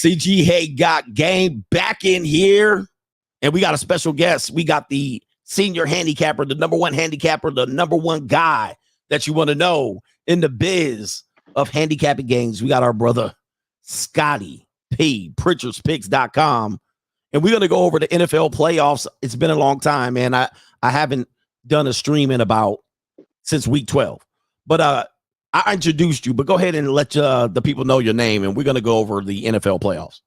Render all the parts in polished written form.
CG Hay got game back in here, and we got a special guest. We got the senior handicapper, the number one handicapper, the number one guy that you want to know in the biz of handicapping games. We got our brother Scotty P, Pritchard'sPicks.com, and we're going to go over the NFL playoffs. It's been a long time, man. I haven't done a stream in since week 12, but I introduced you, but go ahead and let the people know your name, and we're going to go over the NFL playoffs.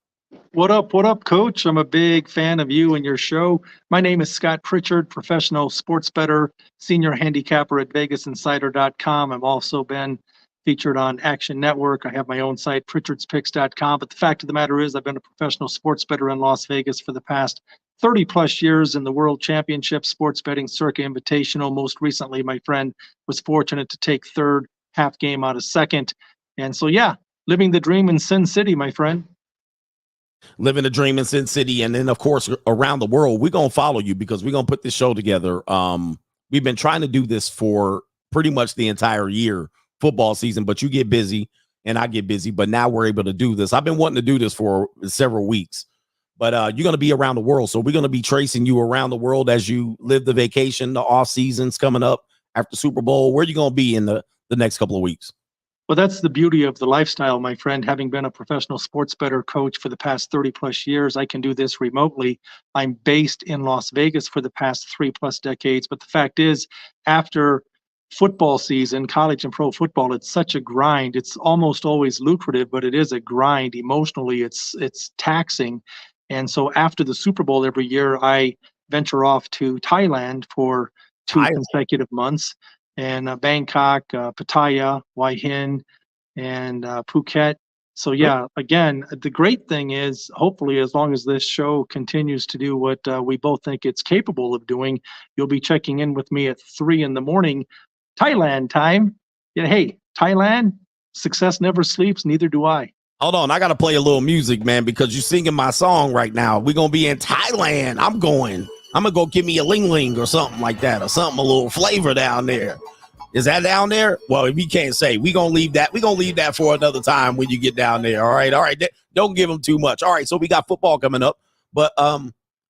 What up, Coach? I'm a big fan of you and your show. My name is Scott Pritchard, professional sports bettor, senior handicapper at VegasInsider.com. I've also been featured on Action Network. I have my own site, Pritchard'sPicks.com. But the fact of the matter is I've been a professional sports bettor in Las Vegas for the past 30-plus years in the World Championship Sports Betting Circa Invitational. Most recently, my friend was fortunate to take third, half game out of second. And so, yeah, living the dream in Sin City, my friend. Living the dream in Sin City, and then, of course, around the world. We're going to follow you because we're going to put this show together. We've been trying to do this for pretty much the entire year, football season, but you get busy and I get busy, but now we're able to do this. I've been wanting to do this for several weeks, but you're going to be around the world, so we're going to be tracing you around the world as you live the vacation, the off season's coming up after Super Bowl. Where are you going to be in the next couple of weeks? Well, that's the beauty of the lifestyle, my friend. Having been a professional sports bettor coach for the past 30-plus years, I can do this remotely. I'm based in Las Vegas for the past 3-plus decades. But the fact is, after football season, college and pro football, it's such a grind. It's almost always lucrative, but it is a grind. Emotionally, it's taxing. And so after the Super Bowl every year, I venture off to Thailand for 2 consecutive months. And Bangkok, Pattaya, Hua Hin, and Phuket. So, yeah, again, the great thing is, hopefully, as long as this show continues to do what we both think it's capable of doing, you'll be checking in with me at 3 a.m, Thailand time. Yeah, hey, Thailand, success never sleeps, neither do I. Hold on, I got to play a little music, man, because you're singing my song right now. We're going to be in Thailand. I'm going to go give me a ling ling or something like that, or something, a little flavor down there. Is that down there? Well, if you can't say, we're going to leave that. We're going to leave that for another time when you get down there. All right. Don't give them too much. All right. So we got football coming up, but I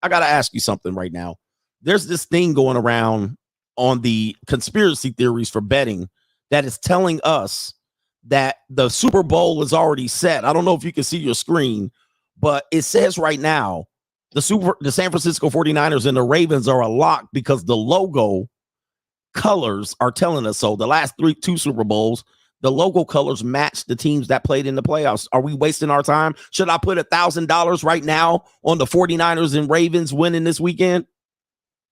got to ask you something right now. There's this thing going around on the conspiracy theories for betting that is telling us that the Super Bowl is already set. I don't know if you can see your screen, but it says right now, the San Francisco 49ers and the Ravens are a lock because the logo colors are telling us so. The last two Super Bowls, the logo colors match the teams that played in the playoffs. Are we wasting our time? Should I put $1,000 right now on the 49ers and Ravens winning this weekend?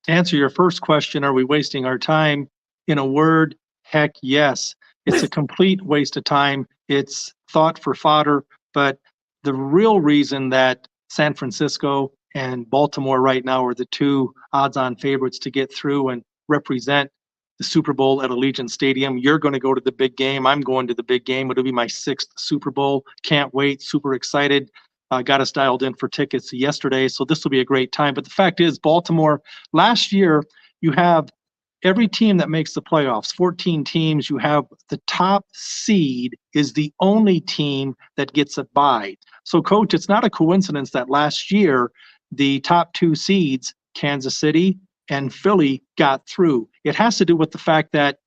To answer your first question, are we wasting our time? In a word, heck yes. It's a complete waste of time. It's thought for fodder, but the real reason that San Francisco and Baltimore right now are the two odds-on favorites to get through and represent the Super Bowl at Allegiant Stadium. You're going to go to the big game. I'm going to the big game. It'll be my 6th Super Bowl. Can't wait. Super excited. Got us dialed in for tickets yesterday, so this will be a great time. But the fact is, Baltimore, last year, you have every team that makes the playoffs, 14 teams, you have the top seed is the only team that gets a bye. So, Coach, it's not a coincidence that last year, the top 2 seeds, Kansas City and Philly, got through. It has to do with the fact that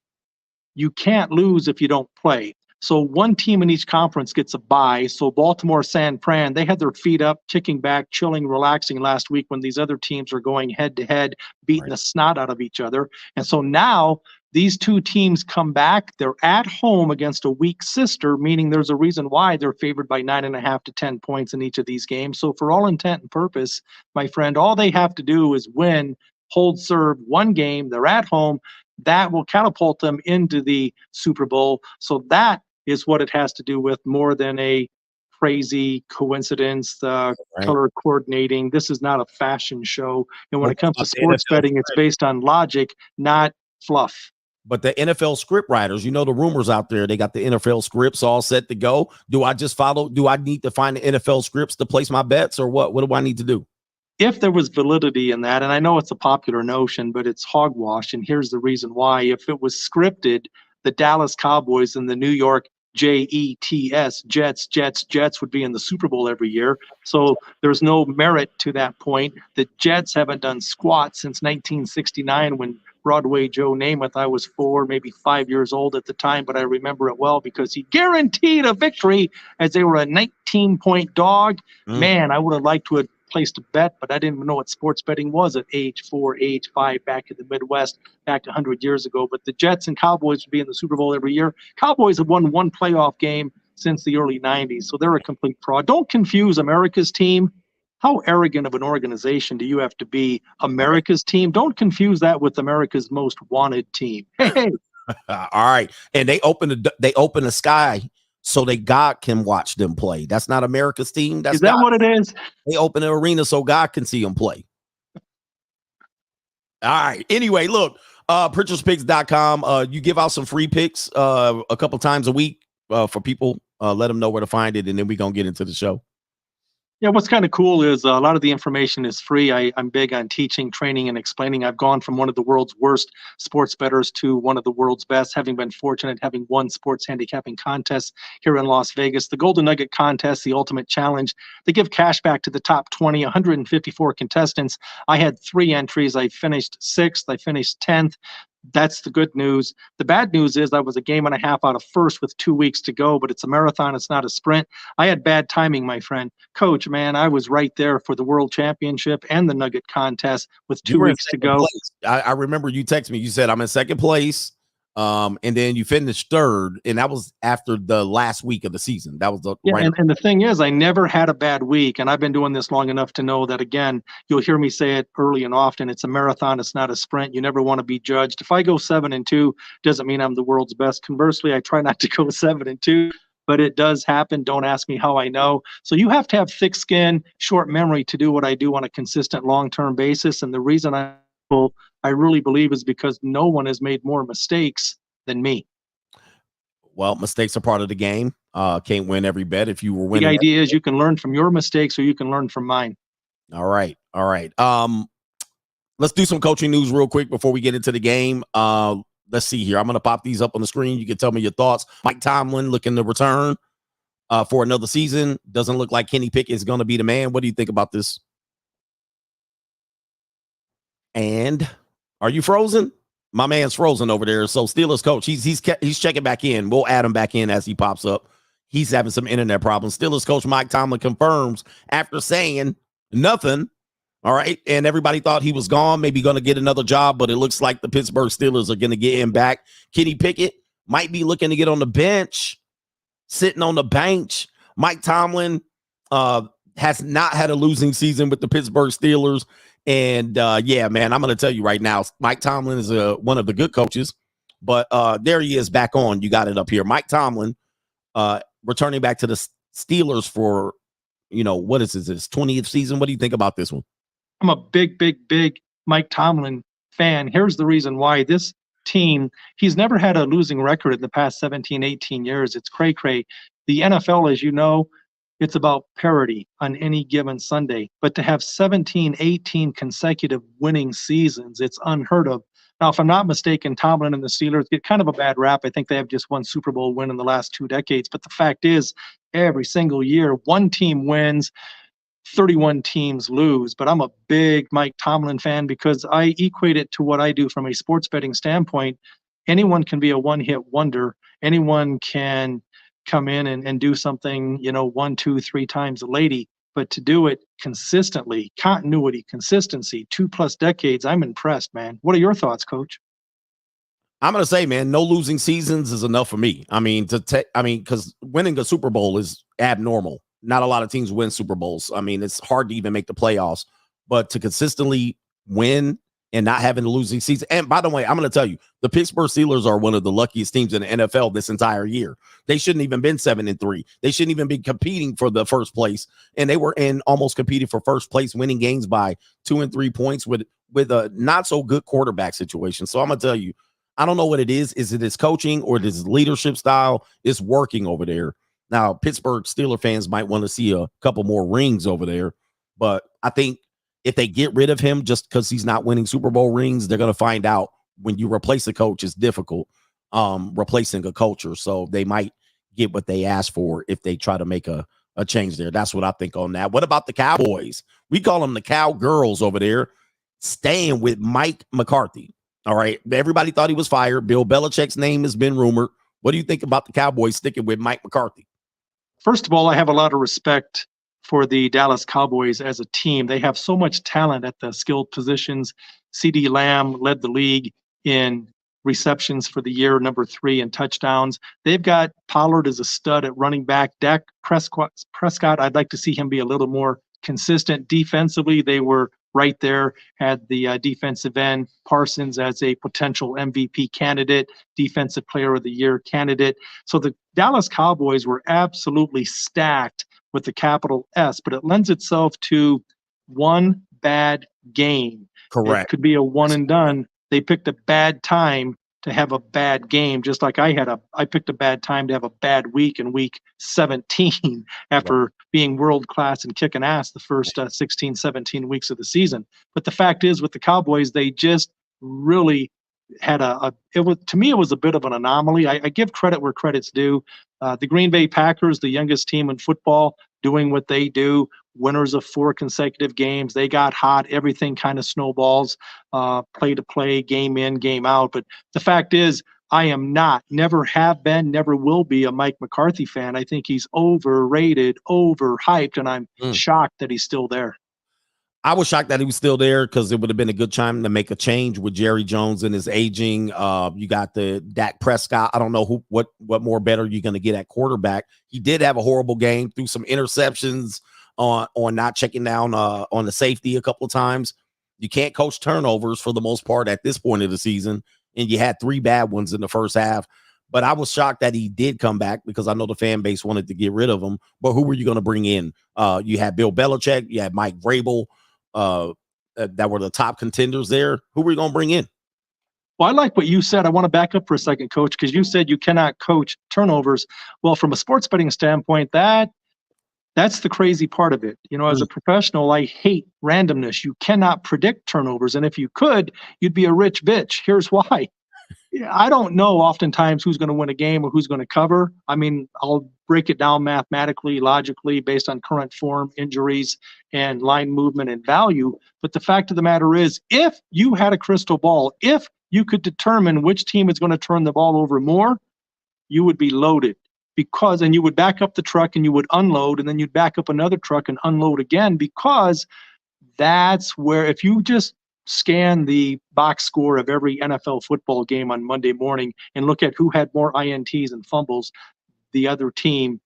you can't lose if you don't play. So one team in each conference gets a bye. So Baltimore, San Fran, they had their feet up, kicking back, chilling, relaxing last week when these other teams are going head-to-head, beating the snot out of each other. And so now these two teams come back. They're at home against a weak sister, meaning there's a reason why they're favored by 9.5 to 10 points in each of these games. So for all intent and purpose, my friend, all they have to do is win, hold serve, one game. They're at home. That will catapult them into the Super Bowl. So that is what it has to do with, more than a crazy coincidence, color coordinating. This is not a fashion show. And when it comes to sports betting, it's based on logic, not fluff. But the NFL script writers, you know, the rumors out there, they got the NFL scripts all set to go. Do I just follow? Do I need to find the NFL scripts to place my bets, or what? What do I need to do? If there was validity in that, and I know it's a popular notion, but it's hogwash, and here's the reason why. If it was scripted, the Dallas Cowboys and the New York Jets, Jets would be in the Super Bowl every year. So there's no merit to that point. The Jets haven't done squat since 1969 when Broadway Joe Namath, I was 4, maybe 5 years old at the time, but I remember it well because he guaranteed a victory as they were a 19-point dog. Man, I would have liked to have placed a bet, but I didn't even know what sports betting was at age 4, age 5 back in the Midwest, back 100 years ago. But the Jets and Cowboys would be in the Super Bowl every year. Cowboys have won one playoff game since the early 90s, so they're a complete fraud. Don't confuse America's team. How arrogant of an organization do you have to be? America's team? Don't confuse that with America's most wanted team. Hey. All right. And they open the sky so that God can watch them play. That's not America's team. That's Is that God. what it is? They open the arena so God can see them play. All right. Anyway, look, PritchardSpicks.com. You give out some free picks a couple times a week for people. Let them know where to find it, and then we're going to get into the show. Yeah, what's kind of cool is a lot of the information is free. I'm big on teaching, training, and explaining. I've gone from one of the world's worst sports bettors to one of the world's best, having been fortunate, having won sports handicapping contests here in Las Vegas. The Golden Nugget Contest, the Ultimate Challenge, they give cash back to the top 20, 154 contestants. I had 3 entries. I finished 6th. I finished 10th. That's the good news. The bad news is I was a game and a half out of first with 2 weeks to go, but it's a marathon. It's not a sprint. I had bad timing, my friend. Coach, man, I was right there for the World Championship and the Nugget Contest with 2 weeks to go. I remember you texted me. You said, I'm in second place. And then you finished 3rd, and that was after the last week of the season. That was and the thing is, I never had a bad week, and I've been doing this long enough to know that, again, you'll hear me say it early and often, it's a marathon, it's not a sprint. You never want to be judged. If I go 7-2, doesn't mean I'm the world's best. Conversely, I try not to go 7-2, but it does happen. Don't ask me how I know. So you have to have thick skin, short memory to do what I do on a consistent long-term basis, and the reason I really believe is because no one has made more mistakes than me. Well, mistakes are part of the game. Can't win every bet. If you were winning, the idea is you can learn from your mistakes or you can learn from mine. All right. Let's do some coaching news real quick before we get into the game. Let's see here. I'm going to pop these up on the screen. You can tell me your thoughts. Mike Tomlin looking to return for another season. Doesn't look like Kenny Pickett is going to be the man. What do you think about this? And are you frozen? My man's frozen over there. So Steelers coach, he's checking back in. We'll add him back in as he pops up. He's having some internet problems. Steelers coach Mike Tomlin confirms after saying nothing. All right. And everybody thought he was gone, maybe going to get another job, but it looks like the Pittsburgh Steelers are going to get him back. Kenny Pickett might be looking to get on the bench, sitting on the bench. Mike Tomlin has not had a losing season with the Pittsburgh Steelers. And yeah, man, I'm going to tell you right now, Mike Tomlin is one of the good coaches, but there he is back on. You got it up here. Mike Tomlin returning back to the Steelers for, what is this 20th season? What do you think about this one? I'm a big Mike Tomlin fan. Here's the reason why. This team, he's never had a losing record in the past 17, 18 years. It's cray-cray. The NFL, as you know, it's about parity on any given Sunday. But to have 17, 18 consecutive winning seasons, it's unheard of. Now, if I'm not mistaken, Tomlin and the Steelers get kind of a bad rap. I think they have just one Super Bowl win in the last 2 decades. But the fact is, every single year, one team wins, 31 teams lose. But I'm a big Mike Tomlin fan because I equate it to what I do from a sports betting standpoint. Anyone can be a one-hit wonder. Anyone can come in and do something, 1, 2, 3 times a lady. But to do it consistently, continuity, consistency, 2+ decades, I'm impressed, man. What are your thoughts, Coach? I'm going to say, man, no losing seasons is enough for me. I mean, because winning a Super Bowl is abnormal. Not a lot of teams win Super Bowls. I mean, it's hard to even make the playoffs. But to consistently win and not having a losing season. And by the way, I'm going to tell you, the Pittsburgh Steelers are one of the luckiest teams in the NFL this entire year. They shouldn't even been 7-3. They shouldn't even be competing for the first place. And they were almost competing for first place, winning games by 2 and 3 points with a not so good quarterback situation. So I'm going to tell you, I don't know what it is. Is it his coaching or his leadership style? It's working over there. Now, Pittsburgh Steelers fans might want to see a couple more rings over there. But I think if they get rid of him just because he's not winning Super Bowl rings, they're going to find out when you replace a coach, it's difficult replacing a culture. So they might get what they asked for if they try to make a change there. That's what I think on that. What about the Cowboys? We call them the Cowgirls over there, staying with Mike McCarthy. All right. Everybody thought he was fired. Bill Belichick's name has been rumored. What do you think about the Cowboys sticking with Mike McCarthy? First of all, I have a lot of respect for the Dallas Cowboys as a team. They have so much talent at the skilled positions. CeeDee Lamb led the league in receptions for the year, number 3 in touchdowns. They've got Pollard as a stud at running back. Dak Prescott, I'd like to see him be a little more consistent. Defensively, they were right there, had the defensive end, Parsons, as a potential MVP candidate, defensive player of the year candidate. So the Dallas Cowboys were absolutely stacked with the capital S, but it lends itself to one bad game. Correct. It could be a one and done. They picked a bad time to have a bad game, just like I picked a bad time to have a bad week in week 17 after being world class and kicking ass the first 16, 17 weeks of the season. But the fact is, with the Cowboys, they just really had to me, it was a bit of an anomaly. I give credit where credit's due. The Green Bay Packers, the youngest team in football, doing what they do, winners of 4 consecutive games. They got hot. Everything kind of snowballs, play to play, game in, game out. But the fact is, I am not, never have been, never will be a Mike McCarthy fan. I think he's overrated, overhyped, and I'm shocked that he's still there. I was shocked that he was still there because it would have been a good time to make a change with Jerry Jones and his aging. You got the Dak Prescott. I don't know what more better you're going to get at quarterback. He did have a horrible game, threw some interceptions on not checking down on the safety a couple of times. You can't coach turnovers for the most part at this point of the season, and you had 3 bad ones in the first half. But I was shocked that he did come back because I know the fan base wanted to get rid of him. But who were you going to bring in? You had Bill Belichick, you had Mike Vrabel. That were the top contenders there. Who were you going to bring in? Well, I like what you said. I want to back up for a second, Coach, because you said you cannot coach turnovers. Well, from a sports betting standpoint, that's the crazy part of it. You know, as a professional, I hate randomness. You cannot predict turnovers. And if you could, you'd be a rich bitch. Here's why. I don't know oftentimes who's going to win a game or who's going to cover. I mean, I'll break it down mathematically, logically, based on current form, injuries, and line movement and value. But the fact of the matter is, if you had a crystal ball, if you could determine which team is going to turn the ball over more, you would be loaded. And you would back up the truck and you would unload, and then you'd back up another truck and unload again, because that's where, if you just scan the box score of every NFL football game on Monday morning and look at who had more INTs and fumbles, the other team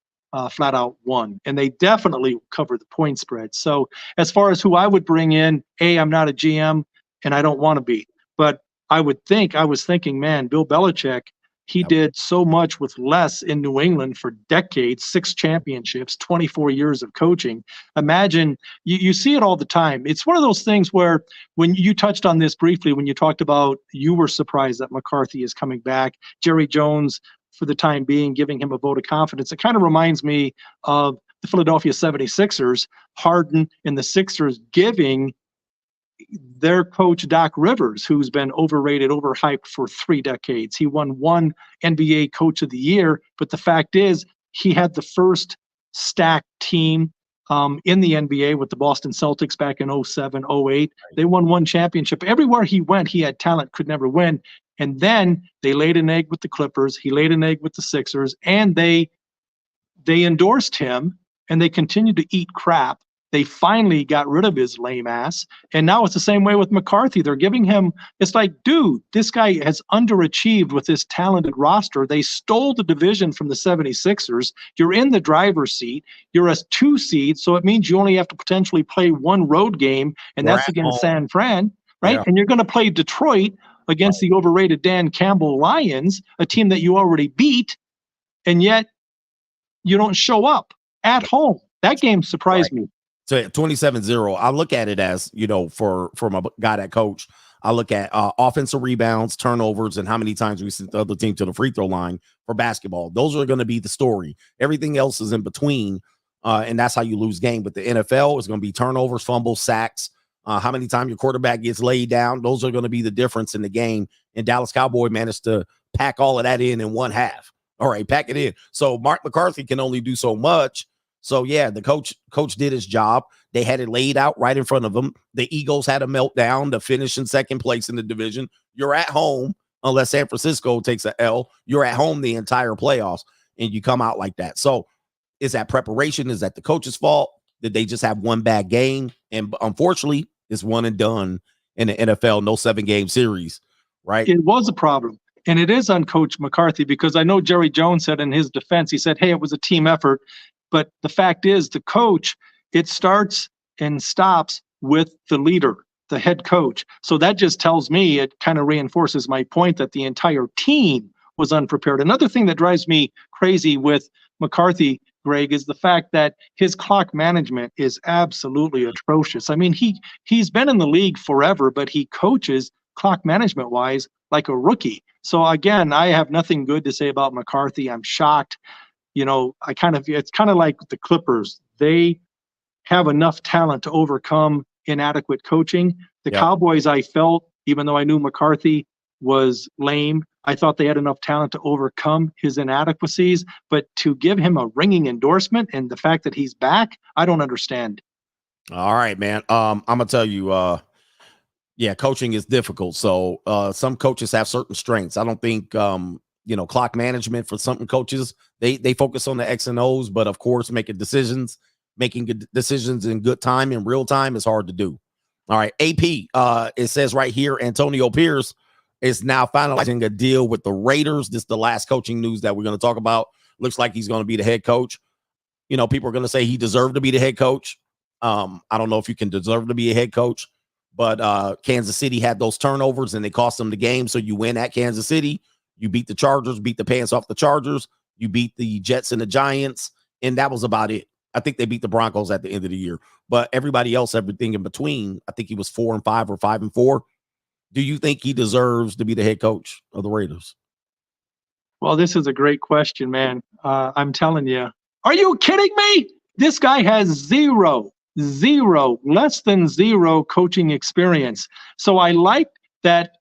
flat out won. And they definitely cover the point spread. So as far as who I would bring in, I'm not a GM and I don't want to be. But I was thinking, man, Bill Belichick, he did so much with less in New England for decades, 6 championships, 24 years of coaching. Imagine, you see it all the time. It's one of those things where, when you touched on this briefly, when you talked about you were surprised that McCarthy is coming back, Jerry Jones, for the time being, giving him a vote of confidence. It kind of reminds me of the Philadelphia 76ers, Harden and the Sixers giving their coach Doc Rivers, who's been overrated, overhyped for 3 decades. He won 1 NBA Coach of the Year, but the fact is, he had the first stacked team in the NBA with the Boston Celtics back in 07, 08. They won 1 championship. Everywhere he went, he had talent, could never win. And then they laid an egg with the Clippers. He laid an egg with the Sixers, and they endorsed him, and they continued to eat crap. They finally got rid of his lame ass. And now it's the same way with McCarthy. They're giving him, it's like, dude, this guy has underachieved with this talented roster. They stole the division from the 76ers. You're in the driver's seat. You're a 2 seed. So it means you only have to potentially play 1 road game, and that's against San Fran, right? Yeah. And you're going to play Detroit against the overrated Dan Campbell Lions, a team that you already beat, and yet you don't show up at home. That game surprised me. So 27-0, I look at it as, you know, from a guy that coach, I look at offensive rebounds, turnovers, and how many times we sent the other team to the free throw line for basketball. Those are going to be the story. Everything else is in between, and that's how you lose game. But the NFL is going to be turnovers, fumbles, sacks, how many times your quarterback gets laid down. Those are going to be the difference in the game. And Dallas Cowboy managed to pack all of that in 1 half. All right, pack it in. So Mark McCarthy can only do so much. So yeah, the coach did his job. They had it laid out right in front of them. The Eagles had a meltdown to finish in second place in the division. You're at home, unless San Francisco takes a L. You're at home the entire playoffs, and you come out like that. So is that preparation? Is that the coach's fault? Did they just have one bad game? And unfortunately, it's one and done in the NFL, no 7-game series, right? It was a problem. And it is on Coach McCarthy, because I know Jerry Jones said in his defense, he said, hey, it was a team effort. But the fact is, the coach, it starts and stops with the leader, the head coach. So that just tells me, it kind of reinforces my point that the entire team was unprepared. Another thing that drives me crazy with McCarthy, Greg, is the fact that his clock management is absolutely atrocious. I mean, he's been in the league forever, but he coaches clock management wise like a rookie. So again, I have nothing good to say about McCarthy. I'm shocked. You know, it's kind of like the Clippers. They have enough talent to overcome inadequate coaching. The Cowboys, I felt, even though I knew McCarthy was lame, I thought they had enough talent to overcome his inadequacies. But to give him a ringing endorsement and the fact that he's back, I don't understand. All right, man. I'm gonna tell you, yeah, coaching is difficult. So some coaches have certain strengths. I don't think clock management for some coaches, they focus on the X and O's, but of course making decisions in good time, in real time, is hard to do. All right, AP, it says right here, Antonio Pierce is now finalizing a deal with the Raiders. This is the last coaching news that we're going to talk about. Looks like he's going to be the head coach. You know, people are going to say he deserved to be the head coach. I don't know if you can deserve to be a head coach, but Kansas City had those turnovers and they cost them the game. So you win at Kansas City. You beat the Chargers, beat the pants off the Chargers. You beat the Jets and the Giants, and that was about it. I think they beat the Broncos at the end of the year. But everybody else, everything in between, I think he was 4-5 or 5-4. Do you think he deserves to be the head coach of the Raiders? Well, this is a great question, man. I'm telling you. Are you kidding me? This guy has zero, less than zero coaching experience. So I like that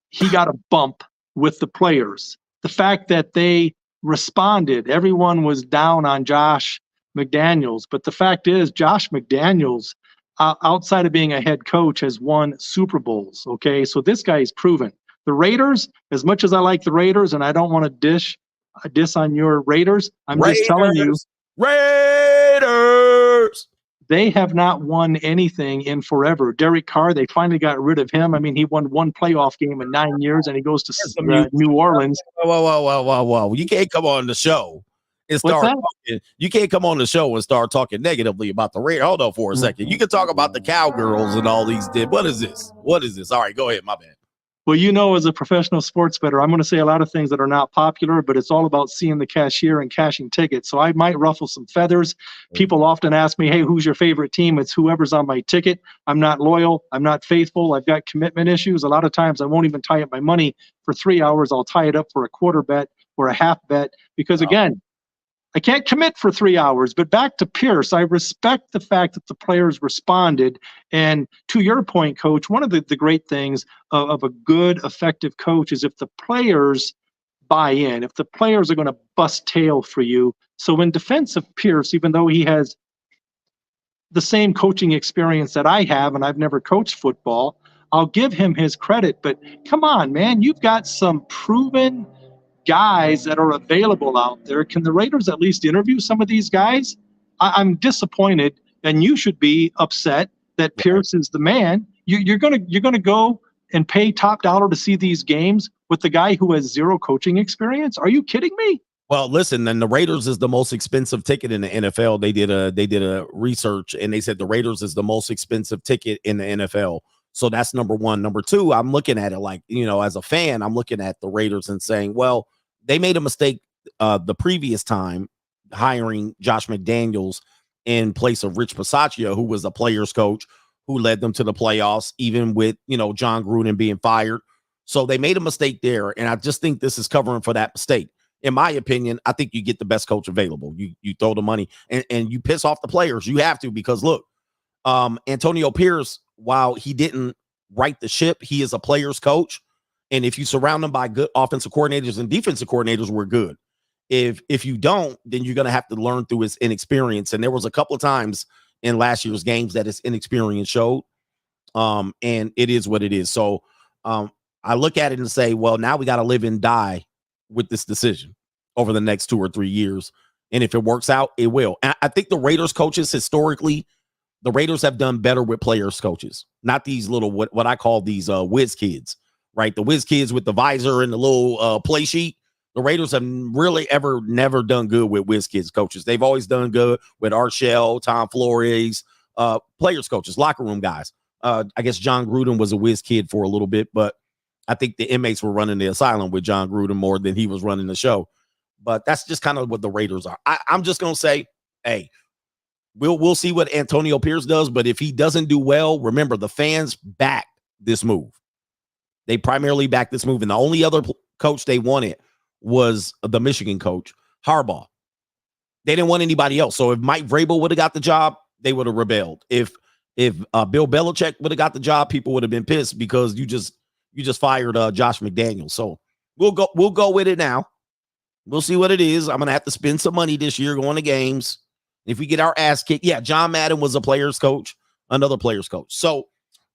he got a bump with the players. The fact that they responded, everyone was down on Josh McDaniels. But the fact is, Josh McDaniels, outside of being a head coach, has won Super Bowls. Okay, so this guy is proven. The Raiders, as much as I like the Raiders, and I don't want to diss on your Raiders, just telling you, Raiders, they have not won anything in forever. Derek Carr, they finally got rid of him. I mean, he won one playoff game in 9 years, and he goes to New Orleans. Whoa. You can't come on the show and start talking. You can't come on the show and start talking negatively about the Raiders. Hold on for a second. You can talk about the Cowgirls and all these did. What is this? All right, go ahead. My bad. Well, you know, as a professional sports bettor, I'm going to say a lot of things that are not popular, but it's all about seeing the cashier and cashing tickets. So I might ruffle some feathers. People often ask me, hey, who's your favorite team? It's whoever's on my ticket. I'm not loyal. I'm not faithful. I've got commitment issues. A lot of times I won't even tie up my money for 3 hours. I'll tie it up for a quarter bet or a half bet because, again, I can't commit for 3 hours. But back to Pierce, I respect the fact that the players responded. And to your point, Coach, one of the great things of a good, effective coach is if the players buy in, if the players are going to bust tail for you. So in defense of Pierce, even though he has the same coaching experience that I have, and I've never coached football, I'll give him his credit. But come on, man, you've got some proven guys that are available out there. Can the Raiders at least interview some of these guys? I'm disappointed, and you should be upset that Pierce is the man. You're gonna go and pay top dollar to see these games with the guy who has zero coaching experience? Are you kidding me? Well, listen, then the Raiders is the most expensive ticket in the NFL. They did a research and they said the Raiders is the most expensive ticket in the NFL. So that's number one. Number two, I'm looking at it like, as a fan, I'm looking at the Raiders and saying, well, they made a mistake the previous time hiring Josh McDaniels in place of Rich Bisaccia, who was a player's coach who led them to the playoffs, even with, John Gruden being fired. So they made a mistake there. And I just think this is covering for that mistake. In my opinion, I think you get the best coach available. You throw the money and you piss off the players. You have to, because look, Antonio Pierce, while he didn't right the ship, he is a player's coach. And if you surround him by good offensive coordinators and defensive coordinators, we're good. If you don't, then you're going to have to learn through his inexperience. And there was a couple of times in last year's games that his inexperience showed. And it is what it is. So I look at it and say, well, now we got to live and die with this decision over the next 2 or 3 years. And if it works out, it will. And I think the Raiders coaches historically, the Raiders have done better with players coaches, not these little, what I call these whiz kids, right? The whiz kids with the visor and the little play sheet. The Raiders have really never done good with whiz kids coaches. They've always done good with Art Shell, Tom Flores, players coaches, locker room guys. I guess John Gruden was a whiz kid for a little bit, but I think the inmates were running the asylum with John Gruden more than he was running the show. But that's just kind of what the Raiders are. I'm just going to say, hey, we'll see what Antonio Pierce does. But if he doesn't do well, remember, the fans backed this move. They primarily backed this move. And the only other coach they wanted was the Michigan coach, Harbaugh. They didn't want anybody else. So if Mike Vrabel would have got the job, they would have rebelled. If Bill Belichick would have got the job, people would have been pissed because you just fired Josh McDaniels. So we'll go with it now. We'll see what it is. I'm gonna have to spend some money this year going to games. If we get our ass kicked, yeah, John Madden was a player's coach, another player's coach. So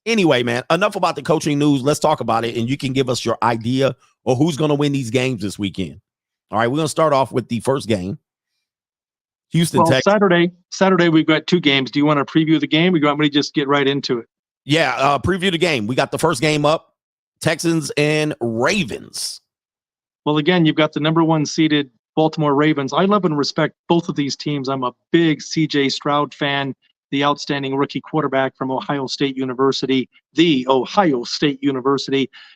anyway, man, enough about the coaching news. Let's talk about it, and you can give us your idea of who's going to win these games this weekend. All right, we're going to start off with the first game. Houston, Texans. Saturday, we've got 2 games. Do you want to preview the game, or do you want me to just get right into it? Yeah, preview the game. We got the first game up, Texans and Ravens. Well, again, you've got the number 1 seeded Baltimore Ravens. I love and respect both of these teams. I'm a big C.J. Stroud fan, the outstanding rookie quarterback from Ohio State University,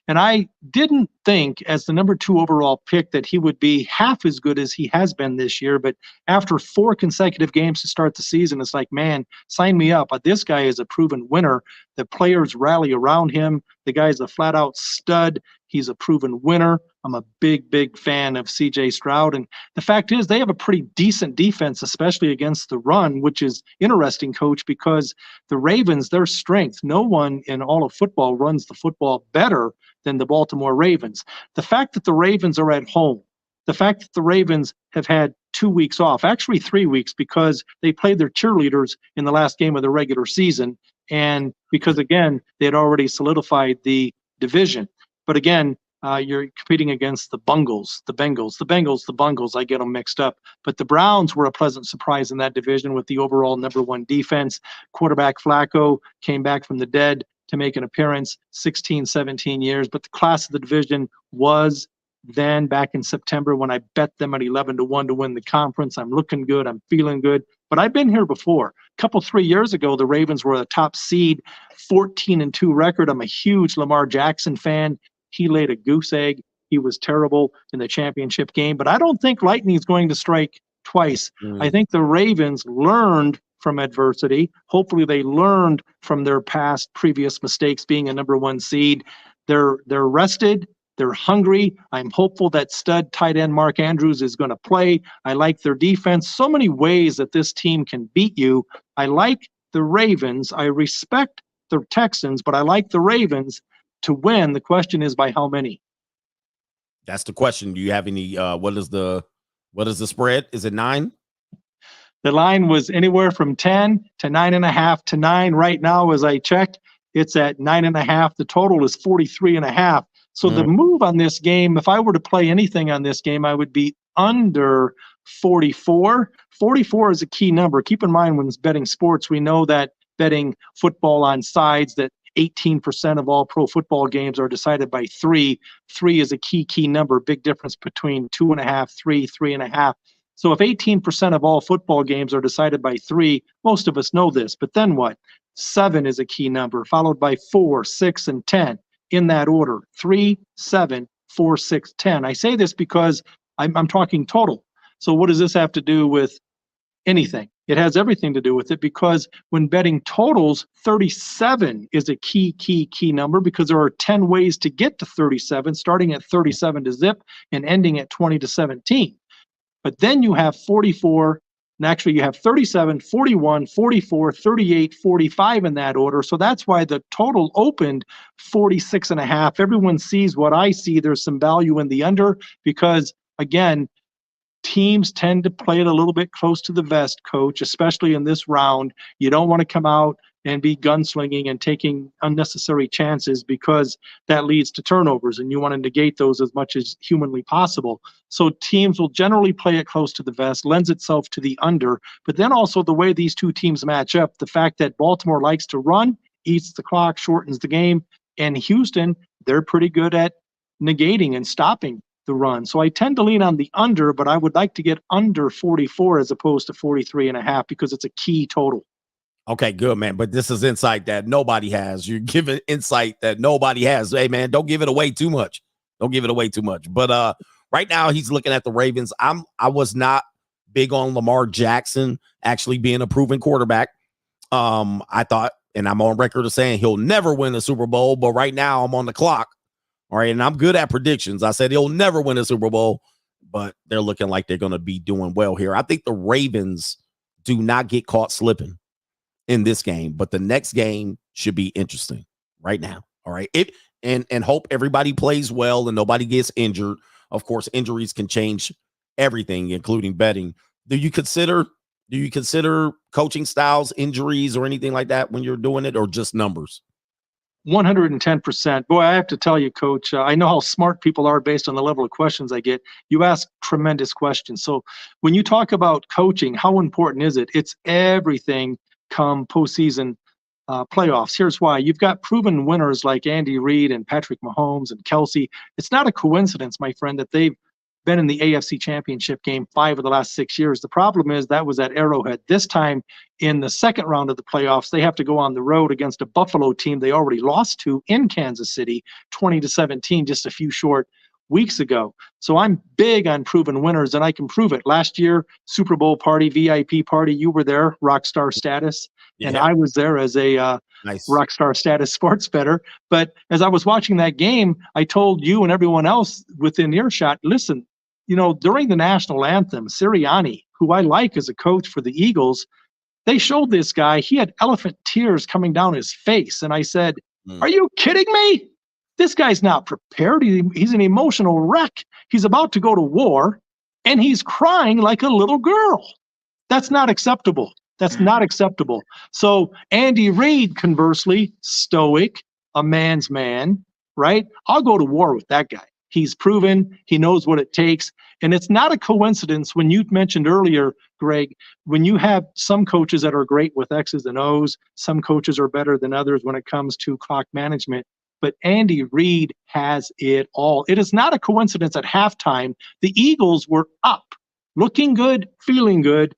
And I didn't think, as the number 2 overall pick, that he would be half as good as he has been this year. But after 4 consecutive games to start the season, it's like, man, sign me up. This guy is a proven winner. The players rally around him. The guy's a flat-out stud. He's a proven winner. I'm a big fan of C.J. Stroud. And the fact is, they have a pretty decent defense, especially against the run, which is interesting, Coach, because the Ravens, their strength, no one in all of football runs the football better than the Baltimore Ravens. The fact that the Ravens are at home, the fact that the Ravens have had 2 weeks off, actually 3 weeks, because they played their cheerleaders in the last game of the regular season, and because, again, they had already solidified the division. But again, you're competing against the Bengals. I get them mixed up. But the Browns were a pleasant surprise in that division with the overall number 1 defense. Quarterback Flacco came back from the dead to make an appearance, 16, 17 years. But the class of the division was then back in September when I bet them at 11-1 to win the conference. I'm looking good. I'm feeling good. But I've been here before. A 3 years ago, the Ravens were a top seed, 14-2 record. I'm a huge Lamar Jackson fan. He laid a goose egg. He was terrible in the championship game. But I don't think lightning is going to strike twice. I think the Ravens learned from adversity. Hopefully they learned from their previous mistakes being a number 1 seed. They're rested. They're hungry. I'm hopeful that stud tight end Mark Andrews is going to play. I like their defense. So many ways that this team can beat you. I like the Ravens. I respect the Texans, but I like the Ravens to win. The question is, by how many? That's the question. Do you have any? What is the spread? Is it 9? The line was anywhere from 10 to 9.5 to 9. Right now, as I checked, it's at 9.5. The total is 43.5. So the move on this game, if I were to play anything on this game, I would be under 44. 44 is a key number. Keep in mind, when it's betting sports, we know that betting football on sides, that 18% of all pro football games are decided by 3. 3 is a key number. Big difference between 2.5, 3, 3.5. So if 18% of all football games are decided by 3, most of us know this. But then what? 7 is a key number, followed by 4, 6, and 10 in that order. 3, 7, 4, 6, 10. I say this because I'm talking total. So what does this have to do with anything? It has everything to do with it, because when betting totals, 37 is a key number, because there are 10 ways to get to 37, starting at 37 to zip and ending at 20 to 17. But then you have 44, and actually you have 37, 41, 44, 38, 45 in that order. So that's why the total opened 46.5. Everyone sees what I see. There's some value in the under, because again, teams tend to play it a little bit close to the vest, Coach, especially in this round. You don't want to come out and be gunslinging and taking unnecessary chances because that leads to turnovers, and you want to negate those as much as humanly possible. So teams will generally play it close to the vest, lends itself to the under. But then also the way these two teams match up, the fact that Baltimore likes to run, eats the clock, shortens the game, and Houston, they're pretty good at negating and stopping the run. So I tend to lean on the under, but I would like to get under 44 as opposed to 43.5 because it's a key total. Okay, good, man. But this is insight that nobody has. You're giving insight that nobody has. Hey, man, don't give it away too much. Don't give it away too much. But right now he's looking at the Ravens. I was not big on Lamar Jackson actually being a proven quarterback. I thought, and I'm on record of saying he'll never win a Super Bowl, but right now I'm on the clock. All right, and I'm good at predictions. I said he'll never win a Super Bowl, but they're looking like they're going to be doing well here. I think the Ravens do not get caught slipping in this game, but the next game should be interesting right now. All right. And hope everybody plays well and nobody gets injured. Of course, injuries can change everything, including betting. Do you consider coaching styles, injuries, or anything like that when you're doing it, or just numbers? 110%. Boy, I have to tell you, Coach, I know how smart people are based on the level of questions I get. You ask tremendous questions. So when you talk about coaching, how important is it? It's everything come postseason playoffs. Here's why. You've got proven winners like Andy Reid and Patrick Mahomes and Kelsey. It's not a coincidence, my friend, that they've been in the AFC Championship game 5 of the last 6 years. The problem is that was at Arrowhead. This time in the second round of the playoffs, they have to go on the road against a Buffalo team they already lost to in Kansas City, 20-17, just a few short weeks ago. So I'm big on proven winners, and I can prove it. Last year, Super Bowl party, VIP party, you were there, rock star status, and I was there as a Nice. rock star status sports bettor. But as I was watching that game, I told you and everyone else within earshot, listen, during the national anthem, Sirianni, who I like as a coach for the Eagles, they showed this guy, he had elephant tears coming down his face. And I said, Are you kidding me? This guy's not prepared. He's an emotional wreck. He's about to go to war, and he's crying like a little girl. That's not acceptable. That's not acceptable. So Andy Reid, conversely, stoic, a man's man, right? I'll go to war with that guy. He's proven, he knows what it takes. And it's not a coincidence when you mentioned earlier, Greg, when you have some coaches that are great with X's and O's, some coaches are better than others when it comes to clock management. But Andy Reid has it all. It is not a coincidence at halftime. The Eagles were up, looking good, feeling good.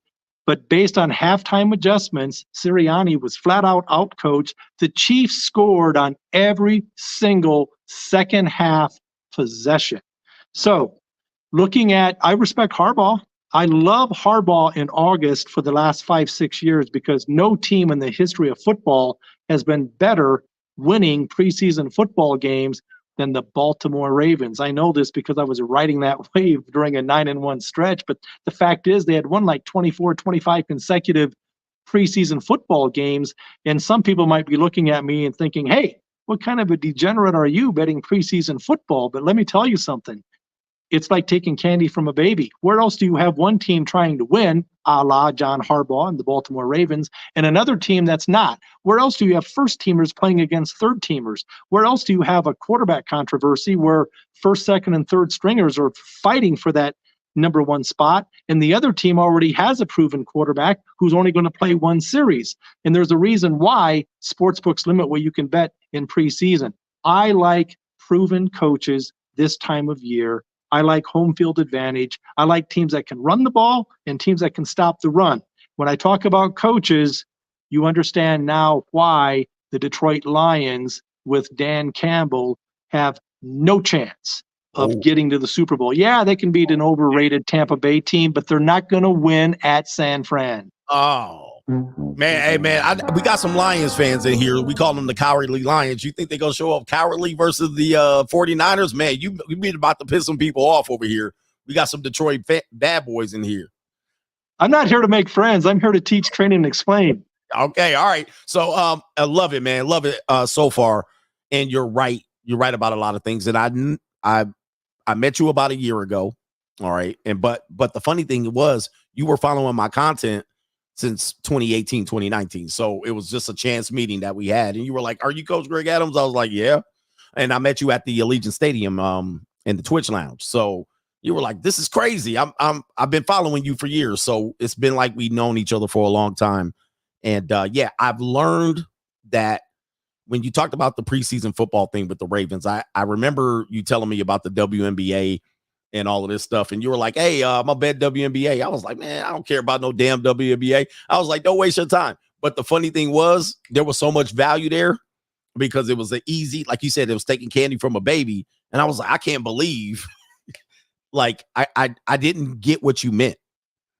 But based on halftime adjustments, Sirianni was flat out outcoached. The Chiefs scored on every single second half possession. So I respect Harbaugh. I love Harbaugh in August for the last 5-6 years because no team in the history of football has been better winning preseason football games than the Baltimore Ravens. I know this because I was riding that wave during a 9-1 stretch, but the fact is they had won like 24, 25 consecutive preseason football games, and some people might be looking at me and thinking, hey, what kind of a degenerate are you betting preseason football? But let me tell you something. It's like taking candy from a baby. Where else do you have one team trying to win, a la John Harbaugh and the Baltimore Ravens, and another team that's not? Where else do you have first teamers playing against third teamers? Where else do you have a quarterback controversy where first, second, and third stringers are fighting for that number one spot, and the other team already has a proven quarterback who's only going to play one series? And there's a reason why sportsbooks limit what you can bet in preseason. I like proven coaches this time of year. I like home field advantage. I like teams that can run the ball and teams that can stop the run. When I talk about coaches, you understand now why the Detroit Lions with Dan Campbell have no chance of getting to the Super Bowl. Yeah, they can beat an overrated Tampa Bay team, but they're not going to win at San Fran. Oh, man. Hey, man, we got some Lions fans in here. We call them the Cowardly Lions. You think they're going to show up cowardly versus the 49ers? Man, you be about to piss some people off over here. We got some Detroit bad boys in here. I'm not here to make friends. I'm here to teach, train, and explain. Okay, all right. So I love it, man. Love it so far. And you're right. You're right about a lot of things. And I met you about a year ago. All right. And but the funny thing was you were following my content since 2018, 2019. So it was just a chance meeting that we had. And you were like, "Are you Coach Greg Adams?" I was like, "Yeah." And I met you at the Allegiant Stadium in the Twitch lounge. So you were like, "This is crazy. I've been following you for years." So it's been like we've known each other for a long time. And yeah, I've learned that when you talked about the preseason football thing with the Ravens, I remember you telling me about the WNBA and all of this stuff. And you were like, "Hey, I'm a bet WNBA." I was like, "Man, I don't care about no damn WNBA." I was like, "Don't waste your time." But the funny thing was there was so much value there because it was an easy, like you said, it was taking candy from a baby. And I was like, I can't believe like I didn't get what you meant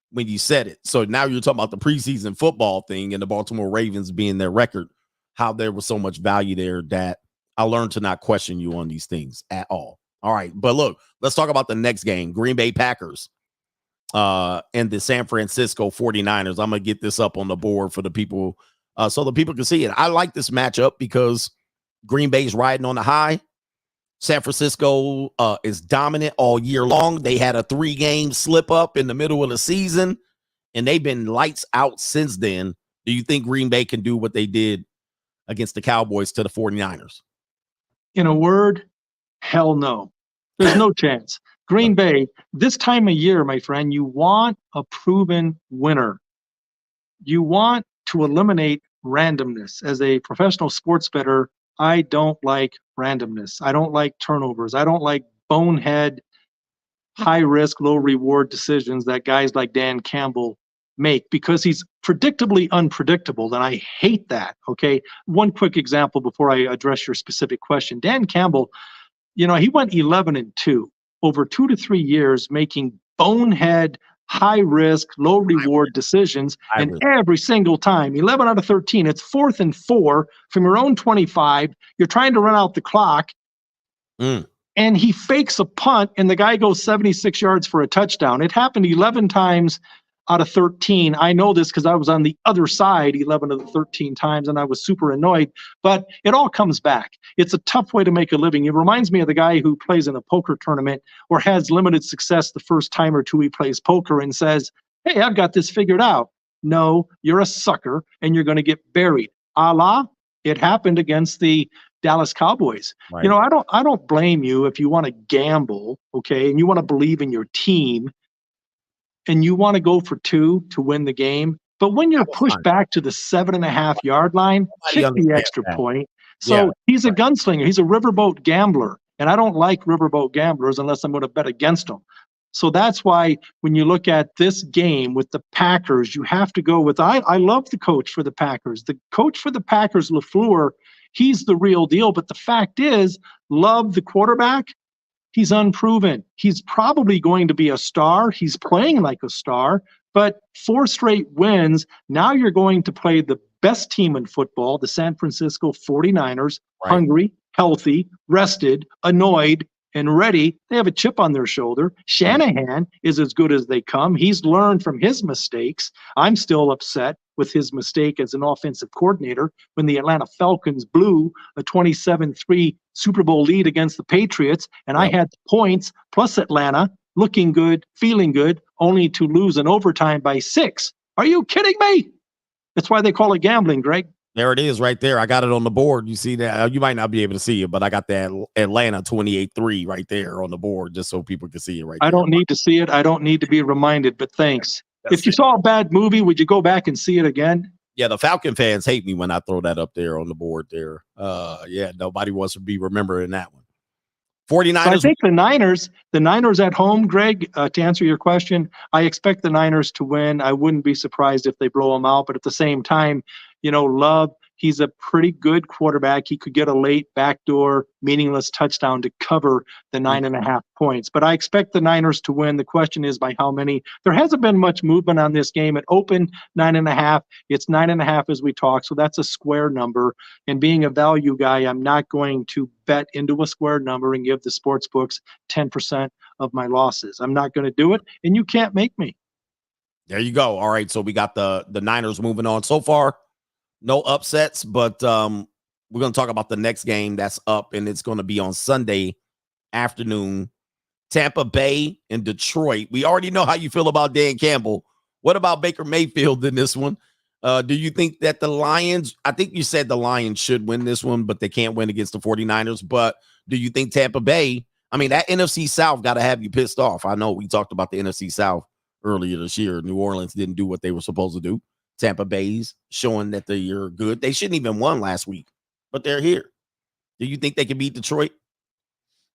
when you said it. So now you're talking about the preseason football thing and the Baltimore Ravens being their record, how there was so much value there that I learned to not question you on these things at all. All right. But look, let's talk about the next game. Green Bay Packers and the San Francisco 49ers. I'm going to get this up on the board for the people so the people can see it. I like this matchup because Green Bay's riding on the high. San Francisco is dominant all year long. They had a 3-game slip up in the middle of the season, and they've been lights out since then. Do you think Green Bay can do what they did against the Cowboys to the 49ers? In a word, hell no. There's no chance. Green Bay, this time of year, my friend, you want a proven winner. You want to eliminate randomness. As a professional sports bettor, I don't like randomness. I don't like turnovers. I don't like bonehead, high risk, low reward decisions that guys like Dan Campbell make because he's predictably unpredictable. And I hate that. Okay. One quick example before I address your specific question. Dan Campbell, he went 11-2 over 2 to 3 years, making bonehead, high risk, low reward decisions. And every single time, 11 out of 13, it's 4th and 4 from your own 25. You're trying to run out the clock. And he fakes a punt and the guy goes 76 yards for a touchdown. It happened 11 times out of 13. I know this because I was on the other side 11 of the 13 times and I was super annoyed, but it all comes back. It's a tough way to make a living. It reminds me of the guy who plays in a poker tournament or has limited success the first time or two he plays poker and says, "Hey, I've got this figured out." No, you're a sucker and you're going to get buried. It happened against the Dallas Cowboys. Right. I don't blame you if you want to gamble, okay, and you want to believe in your team and you want to go for 2 to win the game. But when you're pushed back to the 7.5-yard line, kick the extra point. So he's a gunslinger. He's a riverboat gambler. And I don't like riverboat gamblers unless I'm going to bet against them. So that's why when you look at this game with the Packers, you have to go with, I love the coach for the Packers. The coach for the Packers, LaFleur, he's the real deal. But the fact is, Love, the quarterback, he's unproven. He's probably going to be a star. He's playing like a star, but 4 straight wins. Now you're going to play the best team in football, the San Francisco 49ers, hungry, healthy, rested, annoyed, and ready. They have a chip on their shoulder. Shanahan is as good as they come. He's learned from his mistakes. I'm still upset with his mistake as an offensive coordinator when the Atlanta Falcons blew a 27-3 Super Bowl lead against the Patriots, and I had points plus Atlanta looking good, feeling good, only to lose in overtime by 6. Are you kidding me? That's why they call it gambling, Greg. There it is right there. I got it on the board. You see that? You might not be able to see it, but I got that Atlanta 28-3 right there on the board just so people can see it right there. I don't need to see it. I don't need to be reminded, but thanks. If you saw a bad movie, would you go back and see it again? Yeah, the Falcon fans hate me when I throw that up there on the board there. Yeah, nobody wants to be remembering that one. 49ers. So I think the Niners at home, Greg, to answer your question, I expect the Niners to win. I wouldn't be surprised if they blow them out, but at the same time, Love, he's a pretty good quarterback. He could get a late backdoor, meaningless touchdown to cover the 9.5 points. But I expect the Niners to win. The question is by how many. There hasn't been much movement on this game. It opened 9.5. It's 9.5 as we talk, so that's a square number. And being a value guy, I'm not going to bet into a square number and give the sports books 10% of my losses. I'm not going to do it, and you can't make me. There you go. All right, so we got the Niners moving on. So far, no upsets, but we're going to talk about the next game that's up, and it's going to be on Sunday afternoon, Tampa Bay and Detroit. We already know how you feel about Dan Campbell. What about Baker Mayfield in this one? Do you think that the Lions, I think you said the Lions should win this one, but they can't win against the 49ers. But do you think Tampa Bay, I mean, that NFC South got to have you pissed off. I know we talked about the NFC South earlier this year. New Orleans didn't do what they were supposed to do. Tampa Bay's showing that they're good. They shouldn't even won last week, but they're here. Do you think they can beat Detroit?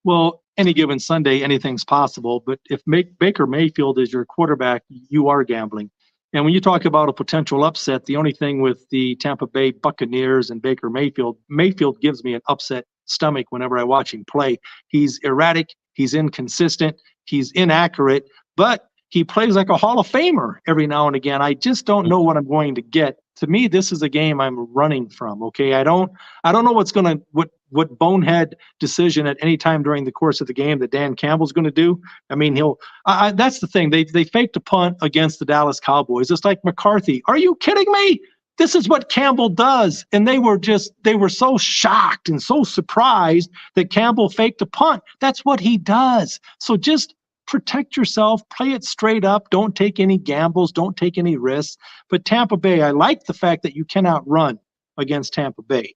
Well, any given Sunday, anything's possible. But if Baker Mayfield is your quarterback, you are gambling. And when you talk about a potential upset, the only thing with the Tampa Bay Buccaneers and Baker Mayfield gives me an upset stomach whenever I watch him play. He's erratic, he's inconsistent, he's inaccurate, but he plays like a Hall of Famer every now and again. I just don't know what I'm going to get. To me, this is a game I'm running from. Okay, I don't know what bonehead decision at any time during the course of the game that Dan Campbell's going to do. I mean, that's the thing. They faked a punt against the Dallas Cowboys. It's like McCarthy. Are you kidding me? This is what Campbell does. And they were so shocked and so surprised that Campbell faked a punt. That's what he does. So just protect yourself, play it straight up. Don't take any gambles. Don't take any risks. But Tampa Bay, I like the fact that you cannot run against Tampa Bay.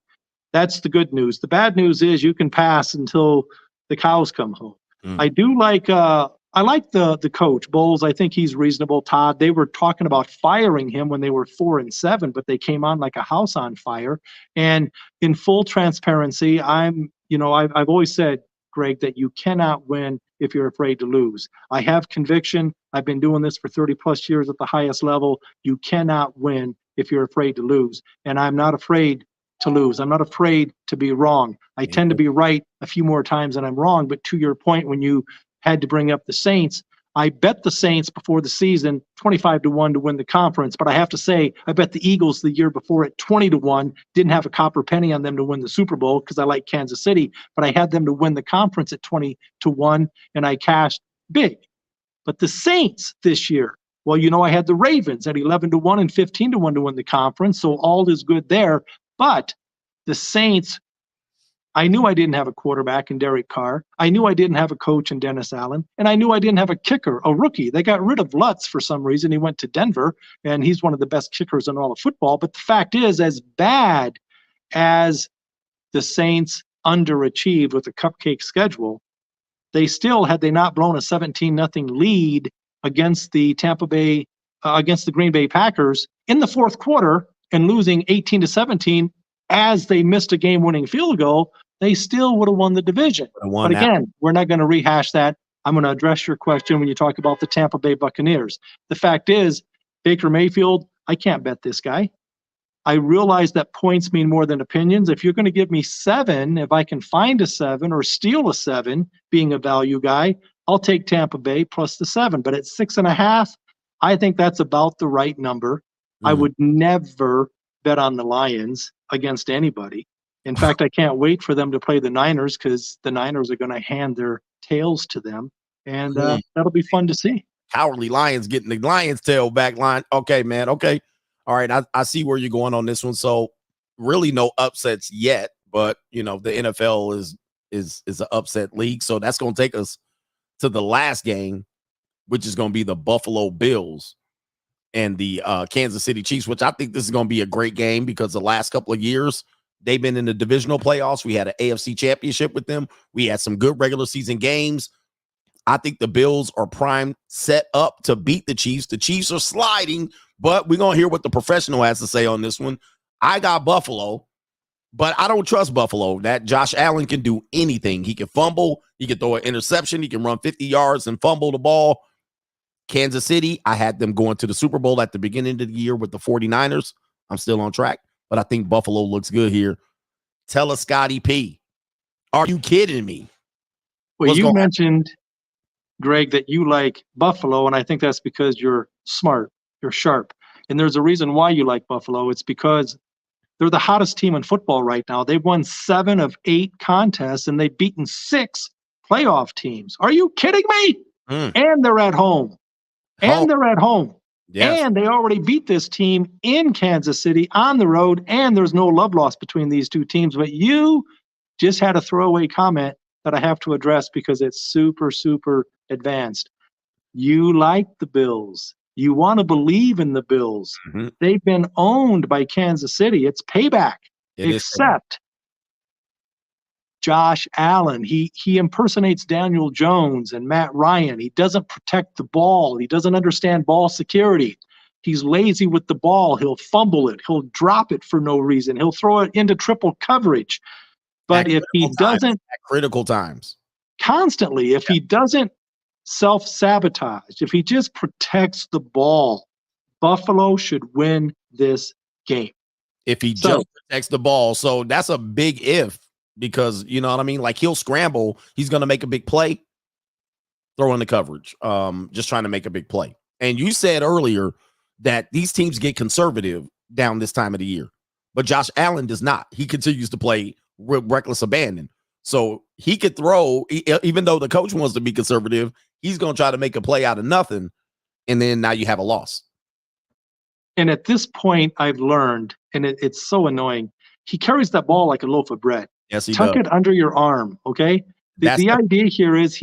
That's the good news. The bad news is you can pass until the cows come home. I do like I like the coach Bowles. I think he's reasonable. Todd, they were talking about firing him when they were 4-7, but they came on like a house on fire. And in full transparency, I've always said, Greg, that you cannot win if you're afraid to lose. I have conviction. I've been doing this for 30 plus years at the highest level. You cannot win if you're afraid to lose. And I'm not afraid to lose. I'm not afraid to be wrong. I tend to be right a few more times than I'm wrong. But to your point, when you had to bring up the Saints, I bet the Saints before the season 25-1 to win the conference. But I have to say, I bet the Eagles the year before at 20-1, didn't have a copper penny on them to win the Super Bowl because I like Kansas City, but I had them to win the conference at 20-1, and I cashed big. But the Saints this year, well, I had the Ravens at 11-1 and 15-1 to win the conference, so all is good there. But the Saints, I knew I didn't have a quarterback in Derek Carr. I knew I didn't have a coach in Dennis Allen. And I knew I didn't have a kicker, a rookie. They got rid of Lutz for some reason. He went to Denver, and he's one of the best kickers in all of football. But the fact is, as bad as the Saints underachieved with a cupcake schedule, they still, had they not blown a 17-0 lead against the against the Green Bay Packers in the fourth quarter and losing 18-17 as they missed a game-winning field goal, they still would have won the division. But again, we're not going to rehash that. I'm going to address your question when you talk about the Tampa Bay Buccaneers. The fact is, Baker Mayfield, I can't bet this guy. I realize that points mean more than opinions. If you're going to give me 7, if I can find a 7 or steal a 7, being a value guy, I'll take Tampa Bay plus the 7. But at 6.5, I think that's about the right number. I would never bet on the Lions against anybody. In fact, I can't wait for them to play the Niners because the Niners are going to hand their tails to them, and that'll be fun to see. Cowardly Lions getting the Lions tail back line. Okay, man. Okay. All right. I see where you're going on this one. So really no upsets yet, but the NFL is an upset league. So that's going to take us to the last game, which is going to be the Buffalo Bills and the Kansas City Chiefs, which I think this is going to be a great game because the last couple of years they've been in the divisional playoffs. We had an AFC championship with them. We had some good regular season games. I think the Bills are primed, set up to beat the Chiefs. The Chiefs are sliding, but we're going to hear what the professional has to say on this one. I got Buffalo, but I don't trust Buffalo. That Josh Allen can do anything. He can fumble. He can throw an interception. He can run 50 yards and fumble the ball. Kansas City, I had them going to the Super Bowl at the beginning of the year with the 49ers. I'm still on track, but I think Buffalo looks good here. Tell us, Scotty P. Are you kidding me? Well, you mentioned, Greg, that you like Buffalo, and I think that's because you're smart, you're sharp. And there's a reason why you like Buffalo. It's because they're the hottest team in football right now. They've won 7 of 8 contests, and they've beaten 6 playoff teams. Are you kidding me? And they're at home. And they're at home. Yes. And they already beat this team in Kansas City on the road, and there's no love lost between these two teams. But you just had a throwaway comment that I have to address because it's super, super advanced. You like the Bills. You want to believe in the Bills. Mhm. They've been owned by Kansas City. It's payback. It is. Except Josh Allen. He impersonates Daniel Jones and Matt Ryan. He doesn't protect the ball. He doesn't understand ball security. He's lazy with the ball. He'll fumble it. He'll drop it for no reason. He'll throw it into triple coverage. But if he doesn't, at critical times, constantly, if he doesn't self-sabotage, if he just protects the ball, Buffalo should win this game. if he just protects the ball. So that's a big if, because you know what I mean? Like, he'll scramble. He's going to make a big play, throw in the coverage, just trying to make a big play. And you said earlier that these teams get conservative down this time of the year, but Josh Allen does not. He continues to play with reckless abandon. So he could throw, even though the coach wants to be conservative, he's going to try to make a play out of nothing. And then now you have a loss. And at this point, I've learned, and it's so annoying, he carries that ball like a loaf of bread. Yes, he Tuck does. it under your arm, okay? The idea here is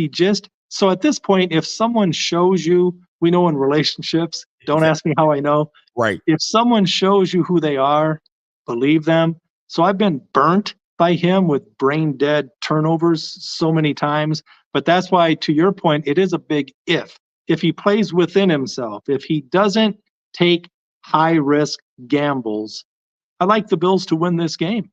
so at this point, if someone shows you, we know in relationships, don't ask me how I know. Right. If someone shows you who they are, believe them. So I've been burnt by him with brain dead turnovers so many times. But that's why, to your point, it is a big if. If he plays within himself, if he doesn't take high risk gambles, I like the Bills to win this game.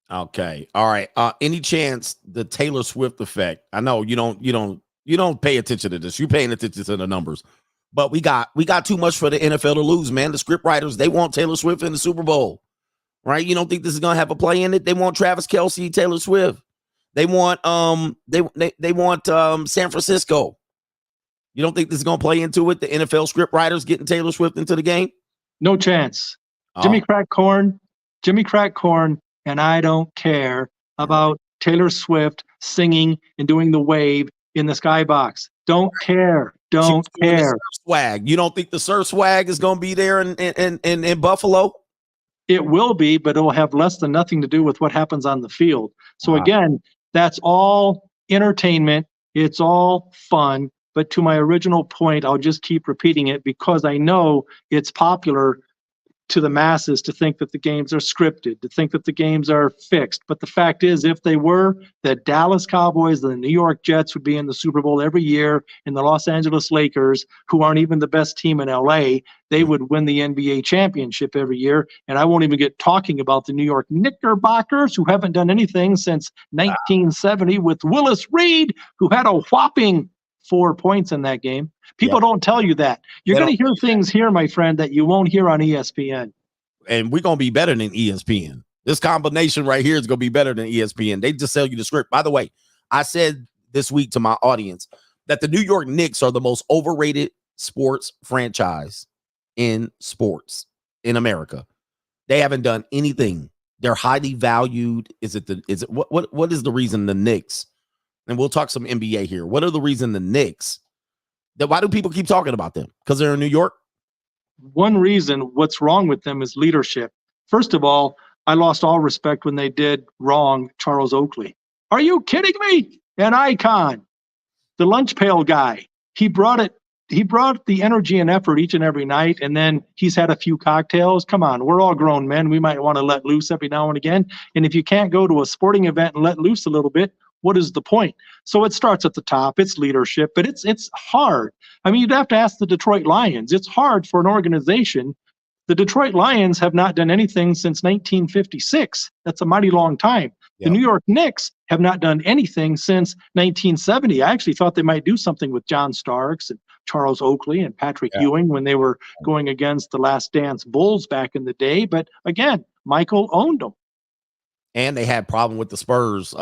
Okay. All right. Any chance the Taylor Swift effect? I know you don't pay attention to this. You're paying attention to the numbers. But we got too much for the NFL to lose, man. The script writers, they want Taylor Swift in the Super Bowl. Right? You don't think this is gonna have a play in it? They want Travis Kelce, Taylor Swift. They want they want San Francisco. You don't think this is gonna play into it? The NFL script writers getting Taylor Swift into the game? No chance. Jimmy crack corn, and I don't care about Taylor Swift singing and doing the wave in the skybox. Don't care. Don't care. Swag. You don't think the surf swag is gonna be there in Buffalo? It will be, but it will have less than nothing to do with what happens on the field. So again, that's all entertainment. It's all fun. But to my original point, I'll just keep repeating it because I know it's popular to the masses to think that the games are scripted, to think that the games are fixed. But the fact is, if they were, the Dallas Cowboys, the New York Jets would be in the Super Bowl every year, and the Los Angeles Lakers, who aren't even the best team in LA, they would win the NBA championship every year. And I won't even get talking about the New York Knickerbockers, who haven't done anything since 1970 with Willis Reed, who had a whopping 4 points in that game. People don't tell you that. You're going to hear things here, my friend, that you won't hear on ESPN. And we're going to be better than ESPN. This combination right here is going to be better than ESPN. They just sell you the script. By the way, I said this week to my audience that the New York Knicks are the most overrated sports franchise in sports in America. They haven't done anything. They're highly valued. What is the reason the Knicks? And we'll talk some NBA here. What are the reason the Knicks? Why do people keep talking about them? Because they're in New York? One reason what's wrong with them is leadership. First of all, I lost all respect when they did wrong Charles Oakley. Are you kidding me? An icon. The lunch pail guy. He brought the energy and effort each and every night, and then he's had a few cocktails. Come on, we're all grown men. We might want to let loose every now and again. And if you can't go to a sporting event and let loose a little bit, what is the point? So it starts at the top. It's leadership, but it's hard. I mean, you'd have to ask the Detroit Lions. It's hard for an organization. The Detroit Lions have not done anything since 1956. That's a mighty long time. Yep. The New York Knicks have not done anything since 1970. I actually thought they might do something with John Starks and Charles Oakley and Patrick Ewing when they were going against the Last Dance Bulls back in the day. But again, Michael owned them. And they had problem with the Spurs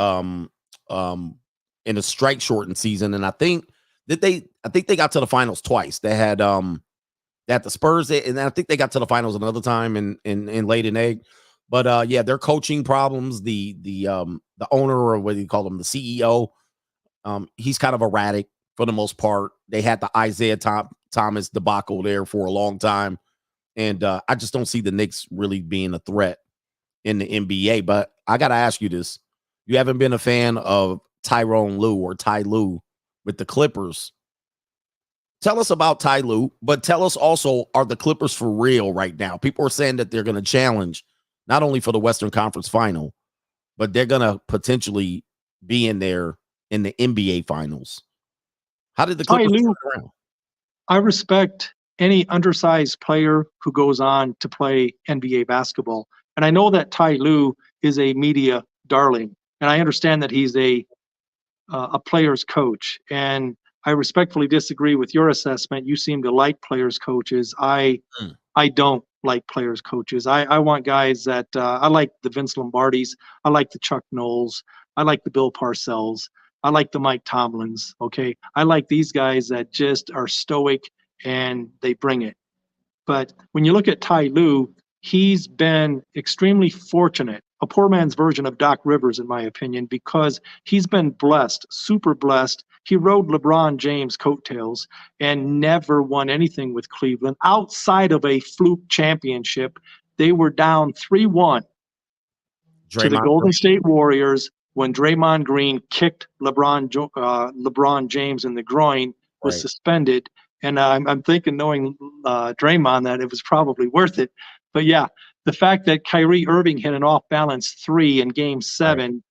in a strike shortened season, and I think they got to the finals twice. They had the Spurs, and I think they got to the finals another time in laid an egg. But their coaching problems, the owner, or what do you call him, the CEO, he's kind of erratic for the most part. They had the Isaiah Thomas debacle there for a long time, and I just don't see the Knicks really being a threat in the NBA. But I got to ask you this. You haven't been a fan of Tyrone Lue or Ty Lue with the Clippers. Tell us about Ty Lue, but tell us also, are the Clippers for real right now? People are saying that they're going to challenge not only for the Western Conference Final, but they're going to potentially be in there in the NBA Finals. How did the Clippers turn around? I respect any undersized player who goes on to play NBA basketball. And I know that Ty Lue is a media darling, and I understand that he's a player's coach. And I respectfully disagree with your assessment. You seem to like players' coaches. I don't like players' coaches. I want guys that I like the Vince Lombardis. I like the Chuck Knowles. I like the Bill Parcells. I like the Mike Tomlins. Okay. I like these guys that just are stoic and they bring it. But when you look at Ty Lue, he's been extremely fortunate, a poor man's version of Doc Rivers, in my opinion, because he's been blessed, super blessed. He rode LeBron James' coattails and never won anything with Cleveland outside of a fluke championship. They were down 3-1 to the Golden State Warriors when Draymond Green kicked LeBron James in the groin, was suspended. And I'm thinking, knowing Draymond, that it was probably worth it. But yeah, the fact that Kyrie Irving hit an off-balance 3 in Game 7,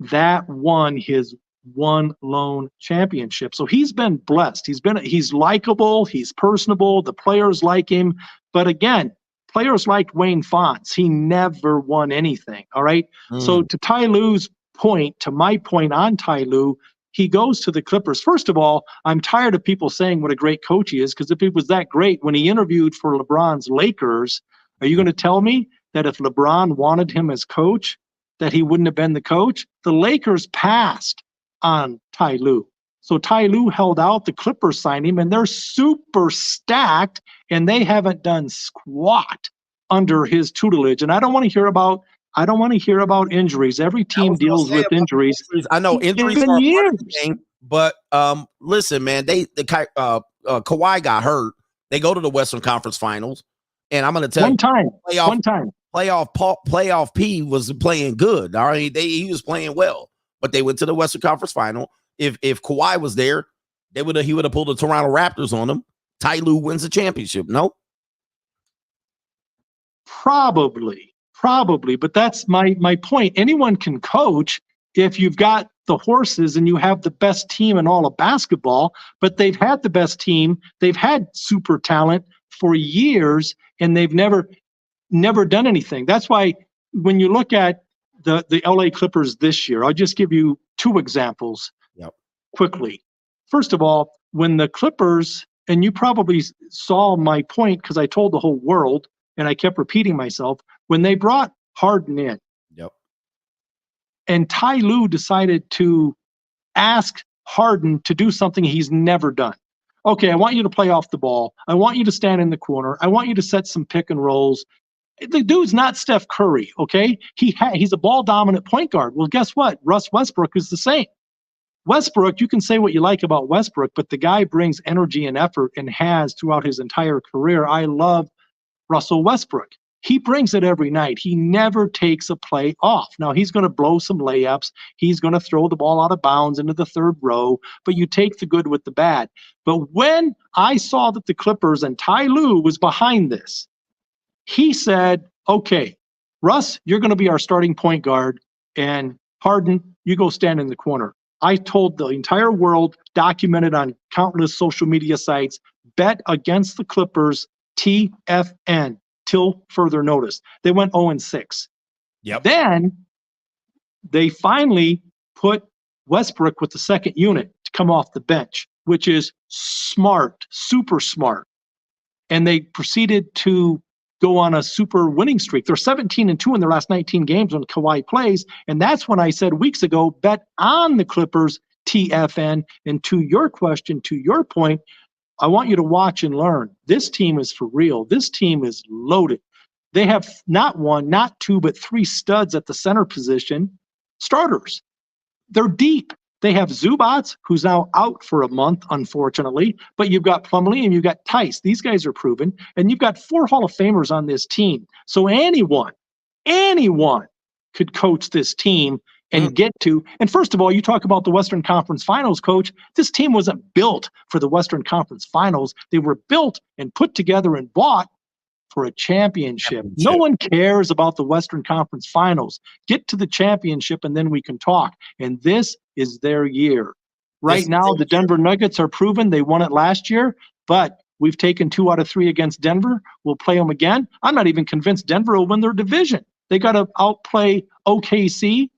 that won his one lone championship. So he's been blessed. He's likable. He's personable. The players like him. But again, players liked Wayne Fontes. He never won anything. All right. So to Ty Lue's point, to my point on Ty Lue, he goes to the Clippers. First of all, I'm tired of people saying what a great coach he is, because if he was that great when he interviewed for LeBron's Lakers, are you going to tell me that if LeBron wanted him as coach, that he wouldn't have been the coach? The Lakers passed on Ty Lue. So Ty Lue held out, the Clippers signed him, and they're super stacked, and they haven't done squat under his tutelage. And I don't want to hear about injuries. Every team deals with injuries. I know injuries are a thing, but listen, man, Kawhi got hurt. They go to the Western Conference Finals, and I'm going to tell you, playoff P was playing good. All right, he was playing well, but they went to the Western Conference Final. If Kawhi was there, he would have pulled the Toronto Raptors on them. Ty Lue wins the championship. No, probably, but that's my point. Anyone can coach if you've got the horses and you have the best team in all of basketball. But they've had the best team. They've had super talent for years, and they've never done anything. That's why when you look at the LA Clippers this year, I'll just give you 2 examples quickly. First of all, when the Clippers, and you probably saw my point because I told the whole world and I kept repeating myself, when they brought Harden in, and Ty Lue decided to ask Harden to do something he's never done. Okay, I want you to play off the ball. I want you to stand in the corner. I want you to set some pick and rolls. The dude's not Steph Curry, okay? He's a ball-dominant point guard. Well, guess what? Russ Westbrook is the same. Westbrook, you can say what you like about Westbrook, but the guy brings energy and effort and has throughout his entire career. I love Russell Westbrook. He brings it every night. He never takes a play off. Now, he's going to blow some layups. He's going to throw the ball out of bounds into the third row, but you take the good with the bad. But when I saw that the Clippers and Ty Lue was behind this, he said, okay, Russ, you're going to be our starting point guard, and Harden, you go stand in the corner. I told the entire world, documented on countless social media sites, bet against the Clippers, TFN, till further notice. They went 0-6. Then they finally put Westbrook with the second unit to come off the bench, which is smart, super smart. And they proceeded to go on a super winning streak. They're 17-2 in their last 19 games when Kawhi plays. And that's when I said weeks ago, bet on the Clippers, TFN. And to your question, to your point, I want you to watch and learn. This team is for real. This team is loaded. They have not 1, not 2, but 3 studs at the center position, starters. They're deep. They have Zubats, who's now out for a month, unfortunately, but you've got Plumlee and you've got Tice. These guys are proven, and you've got 4 Hall of Famers on this team. So anyone could coach this team, and get to. And first of all, you talk about the Western Conference Finals, Coach. This team wasn't built for the Western Conference Finals. They were built and put together and bought for a championship. No one cares about the Western Conference Finals. Get to the championship and then we can talk. And this is their year. Right now, the Denver Nuggets are proven. They won it last year, but we've taken 2 out of 3 against Denver. We'll play them again. I'm not even convinced Denver will win their division. They got to outplay OKC.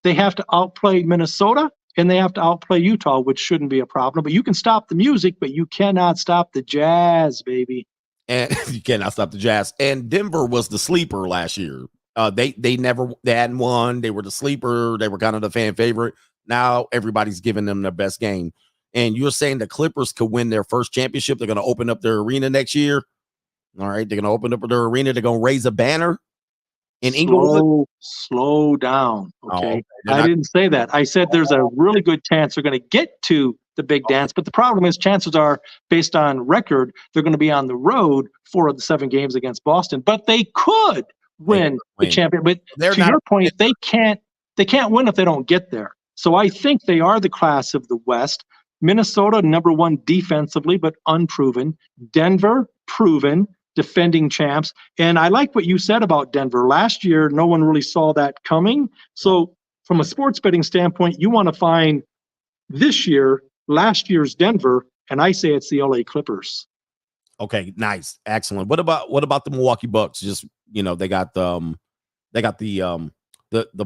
They have to outplay Minnesota, and they have to outplay Utah, which shouldn't be a problem. But you can stop the music, but you cannot stop the Jazz, baby. And you cannot stop the Jazz. And Denver was the sleeper last year. They hadn't won. They were the sleeper. They were kind of the fan favorite. Now everybody's giving them their best game. And you're saying the Clippers could win their first championship. They're going to open up their arena next year. All right. They're going to open up their arena. They're going to raise a banner in Inglewood. Slow down. Okay. I didn't say that. I said there's a really good chance they're going to get to the big dance. But the problem is chances are, based on record, they're going to be on the road 4 of the 7 games against Boston. But they could win the champion. But to your point, they can't win if they don't get there. So I think they are the class of the West. Minnesota, number 1 defensively, but unproven. Denver, proven, defending champs. And I like what you said about Denver. Last year, no one really saw that coming. So from a sports betting standpoint, you want to find this year, last year's Denver, and I say it's the LA Clippers. Okay, nice. Excellent. What about the Milwaukee Bucks? Just, they got the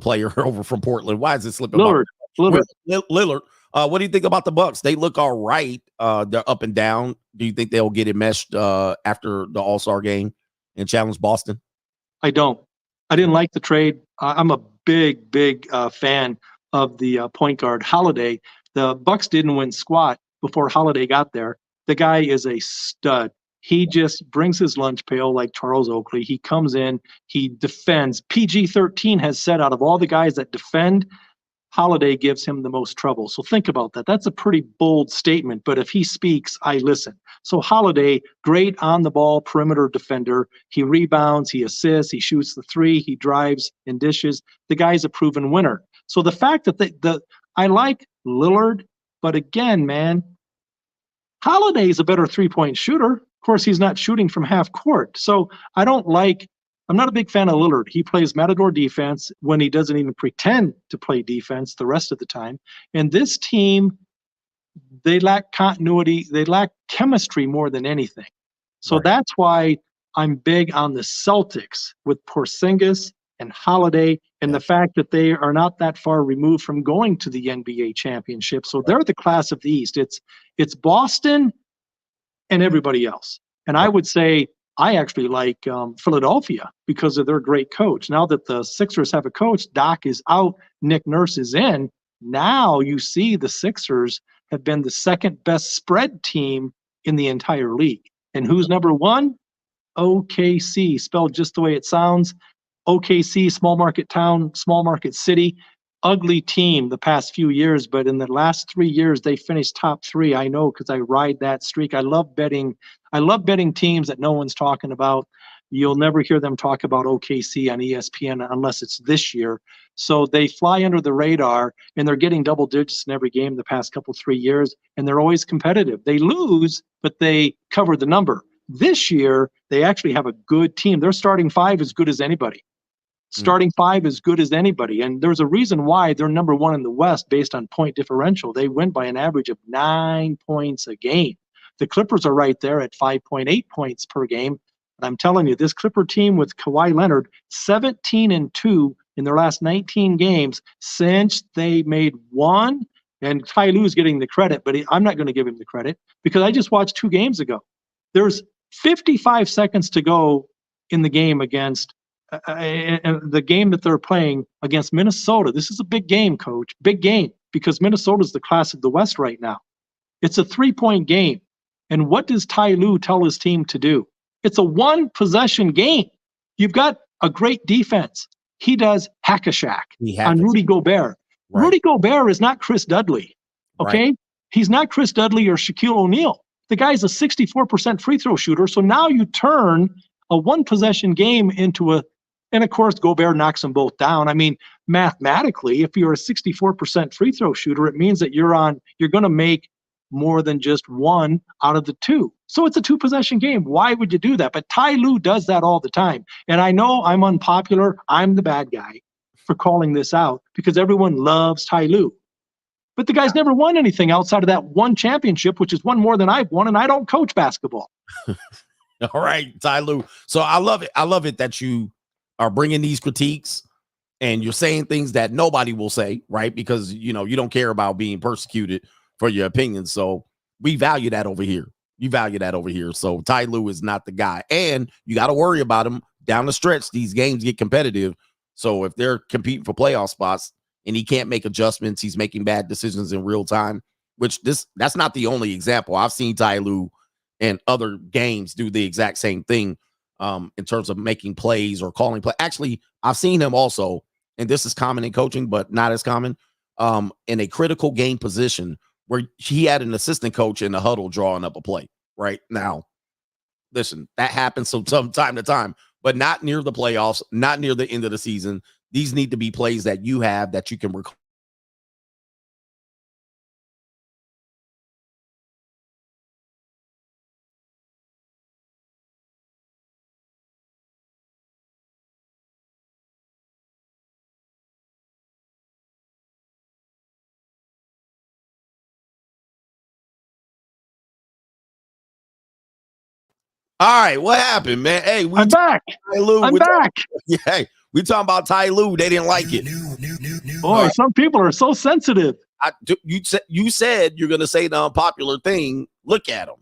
player over from Portland. Why is it slipping? Lillard. What do you think about the Bucks? They look all right. They're up and down. Do you think they'll get it meshed after the All-Star game and challenge Boston? I don't. I didn't like the trade. I'm a big fan of the point guard Holiday. The Bucks didn't win squat before Holiday got there. The guy is a stud. He just brings his lunch pail like Charles Oakley. He comes in, he defends. PG-13 has said out of all the guys that defend, Holiday gives him the most trouble. So think about that. That's a pretty bold statement, but if he speaks, I listen. So Holiday, great on-the-ball perimeter defender. He rebounds, he assists, he shoots the 3, he drives and dishes. The guy's a proven winner. So the fact that I like Lillard, but again, man, Holiday's a better three-point shooter. Of course, he's not shooting from half court. So I'm not a big fan of Lillard. He plays matador defense when he doesn't even pretend to play defense the rest of the time. And this team, they lack continuity. They lack chemistry more than anything. So That's why I'm big on the Celtics with Porzingis and Holiday, and the fact that they are not that far removed from going to the NBA championship. So they're the class of the East. It's Boston and everybody else. And I would say I actually like Philadelphia because of their great coach. Now that the Sixers have a coach, Doc is out, Nick Nurse is in. Now you see the Sixers have been the second best spread team in the entire league. And who's number 1? OKC, spelled just the way it sounds. OKC, small market town, small market city, ugly team the past few years, but in the last 3 years they finished top 3. I know because I ride that streak. I love betting teams that no one's talking about. You'll never hear them talk about OKC on ESPN unless it's this year. So they fly under the radar, and they're getting double digits in every game the past 3 years, and they're always competitive. They lose, but they cover the number. This year, they actually have a good team. Their starting 5 is good as anybody. Starting 5 is good as anybody. And there's a reason why they're number 1 in the West based on point differential. They win by an average of 9 points a game. The Clippers are right there at 5.8 points per game. And I'm telling you, this Clipper team with Kawhi Leonard, 17-2 in their last 19 games since they made one. And Ty Lue's getting the credit, but I'm not going to give him the credit because I just watched 2 games ago. There's 55 seconds to go in the game against the game that they're playing against Minnesota. This is a big game, Coach. Big game because Minnesota's the class of the West right now. It's a 3-point game. And what does Ty Lue tell his team to do? It's a 1-possession game. You've got a great defense. He does hack-a-shack on Rudy Gobert. Right. Rudy Gobert is not Chris Dudley, okay? Right. He's not Chris Dudley or Shaquille O'Neal. The guy's a 64% free throw shooter. So now you turn a 1-possession game into and of course, Gobert knocks them both down. I mean, mathematically, if you're a 64% free throw shooter, it means that you're going to make more than just one out of the two. So it's a 2-possession game. Why would you do that? But Ty Lue does that all the time. And I know I'm unpopular. I'm the bad guy for calling this out because everyone loves Ty Lue. But the guy's never won anything outside of that one championship, which is one more than I've won, and I don't coach basketball. All right, Ty Lue. So I love it. I love it that you are bringing these critiques and you're saying things that nobody will say, right? Because, you don't care about being persecuted for your opinions. So we value that over here. You value that over here. So Ty Lue is not the guy. And you got to worry about him down the stretch. These games get competitive. So if they're competing for playoff spots and he can't make adjustments, he's making bad decisions in real time, which that's not the only example. I've seen Ty Lue and other games do the exact same thing in terms of making plays or calling play. Actually, I've seen him also, and this is common in coaching, but not as common, in a critical game position where he had an assistant coach in the huddle drawing up a play. Right now, listen, that happens from time to time, but not near the playoffs, not near the end of the season. These need to be plays that you have that you can recall. All right, what happened, man? Hey, I'm back. I'm back. Hey, we talking about Ty Lue. They didn't like it. Boy, some people are so sensitive. You said you're going to say the unpopular thing. Look at them.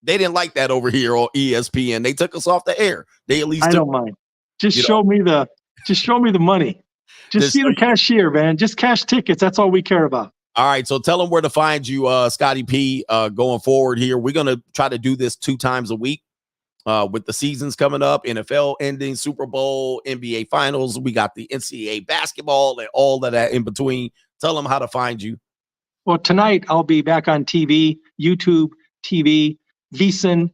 They didn't like that over here on ESPN. They took us off the air. They at least I don't mind. Just show me the money. Just see the cashier, man. Just cash tickets. That's all we care about. All right, so tell them where to find you, Scotty P, going forward here. We're going to try to do this 2 times a week. With the seasons coming up, NFL ending, Super Bowl, NBA Finals, we got the NCAA basketball and all of that in between. Tell them how to find you. Well, tonight I'll be back on TV, YouTube TV, VSiN,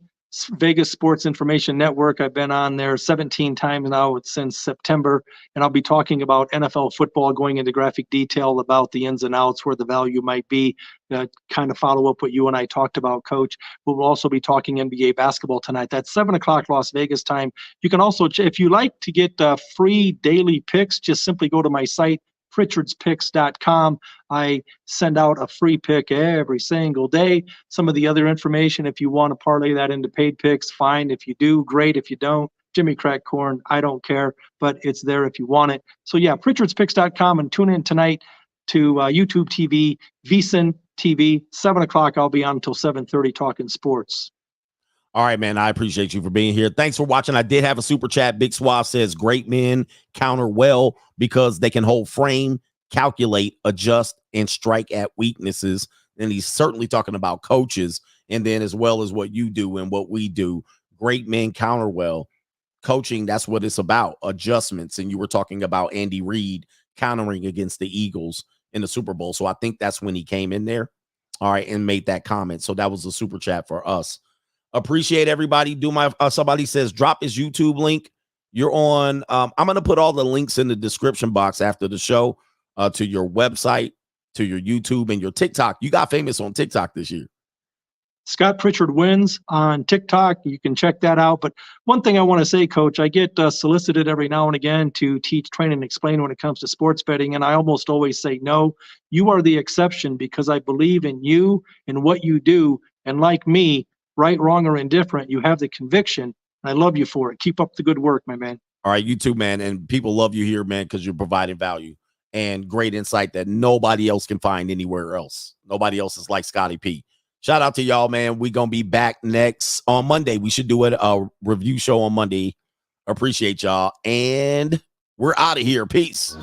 Vegas Sports Information Network. I've been on there 17 times now since September, and I'll be talking about NFL football, going into graphic detail about the ins and outs, where the value might be, kind of follow up what you and I talked about, Coach. But we'll also be talking NBA basketball tonight. That's 7 o'clock Las Vegas time. You can also, if you like to get free daily picks, just simply go to my site, pritchardspicks.com. I send out a free pick every single day. Some of the other information, if you want to parlay that into paid picks, fine. If you do, great. If you don't, Jimmy Crack Corn, I don't care, but it's there if you want it. So yeah, pritchardspicks.com, and tune in tonight to YouTube TV, VSiN TV, 7 o'clock. I'll be on until 7:30 talking sports. All right, man. I appreciate you for being here. Thanks for watching. I did have a super chat. Big Suave says, great men counter well because they can hold frame, calculate, adjust, and strike at weaknesses. And he's certainly talking about coaches, and then as well as what you do and what we do. Great men counter well. Coaching, that's what it's about, adjustments. And you were talking about Andy Reid countering against the Eagles in the Super Bowl. So I think that's when he came in there, all right, and made that comment. So that was a super chat for us. Appreciate everybody. Somebody says drop his YouTube link. You're on. I'm going to put all the links in the description box after the show to your website, to your YouTube, and your TikTok. You got famous on TikTok this year. Scott Pritchard Wins on TikTok. You can check that out. But one thing I want to say, Coach, I get solicited every now and again to teach, train, and explain when it comes to sports betting. And I almost always say, no, you are the exception because I believe in you and what you do. And like me, right, wrong, or indifferent, you have the conviction. And I love you for it. Keep up the good work, my man. All right, you too, man. And people love you here, man, because you're providing value and great insight that nobody else can find anywhere else. Nobody else is like Scotty P. Shout out to y'all, man. We're going to be back next on Monday. We should do a review show on Monday. Appreciate y'all. And we're out of here. Peace.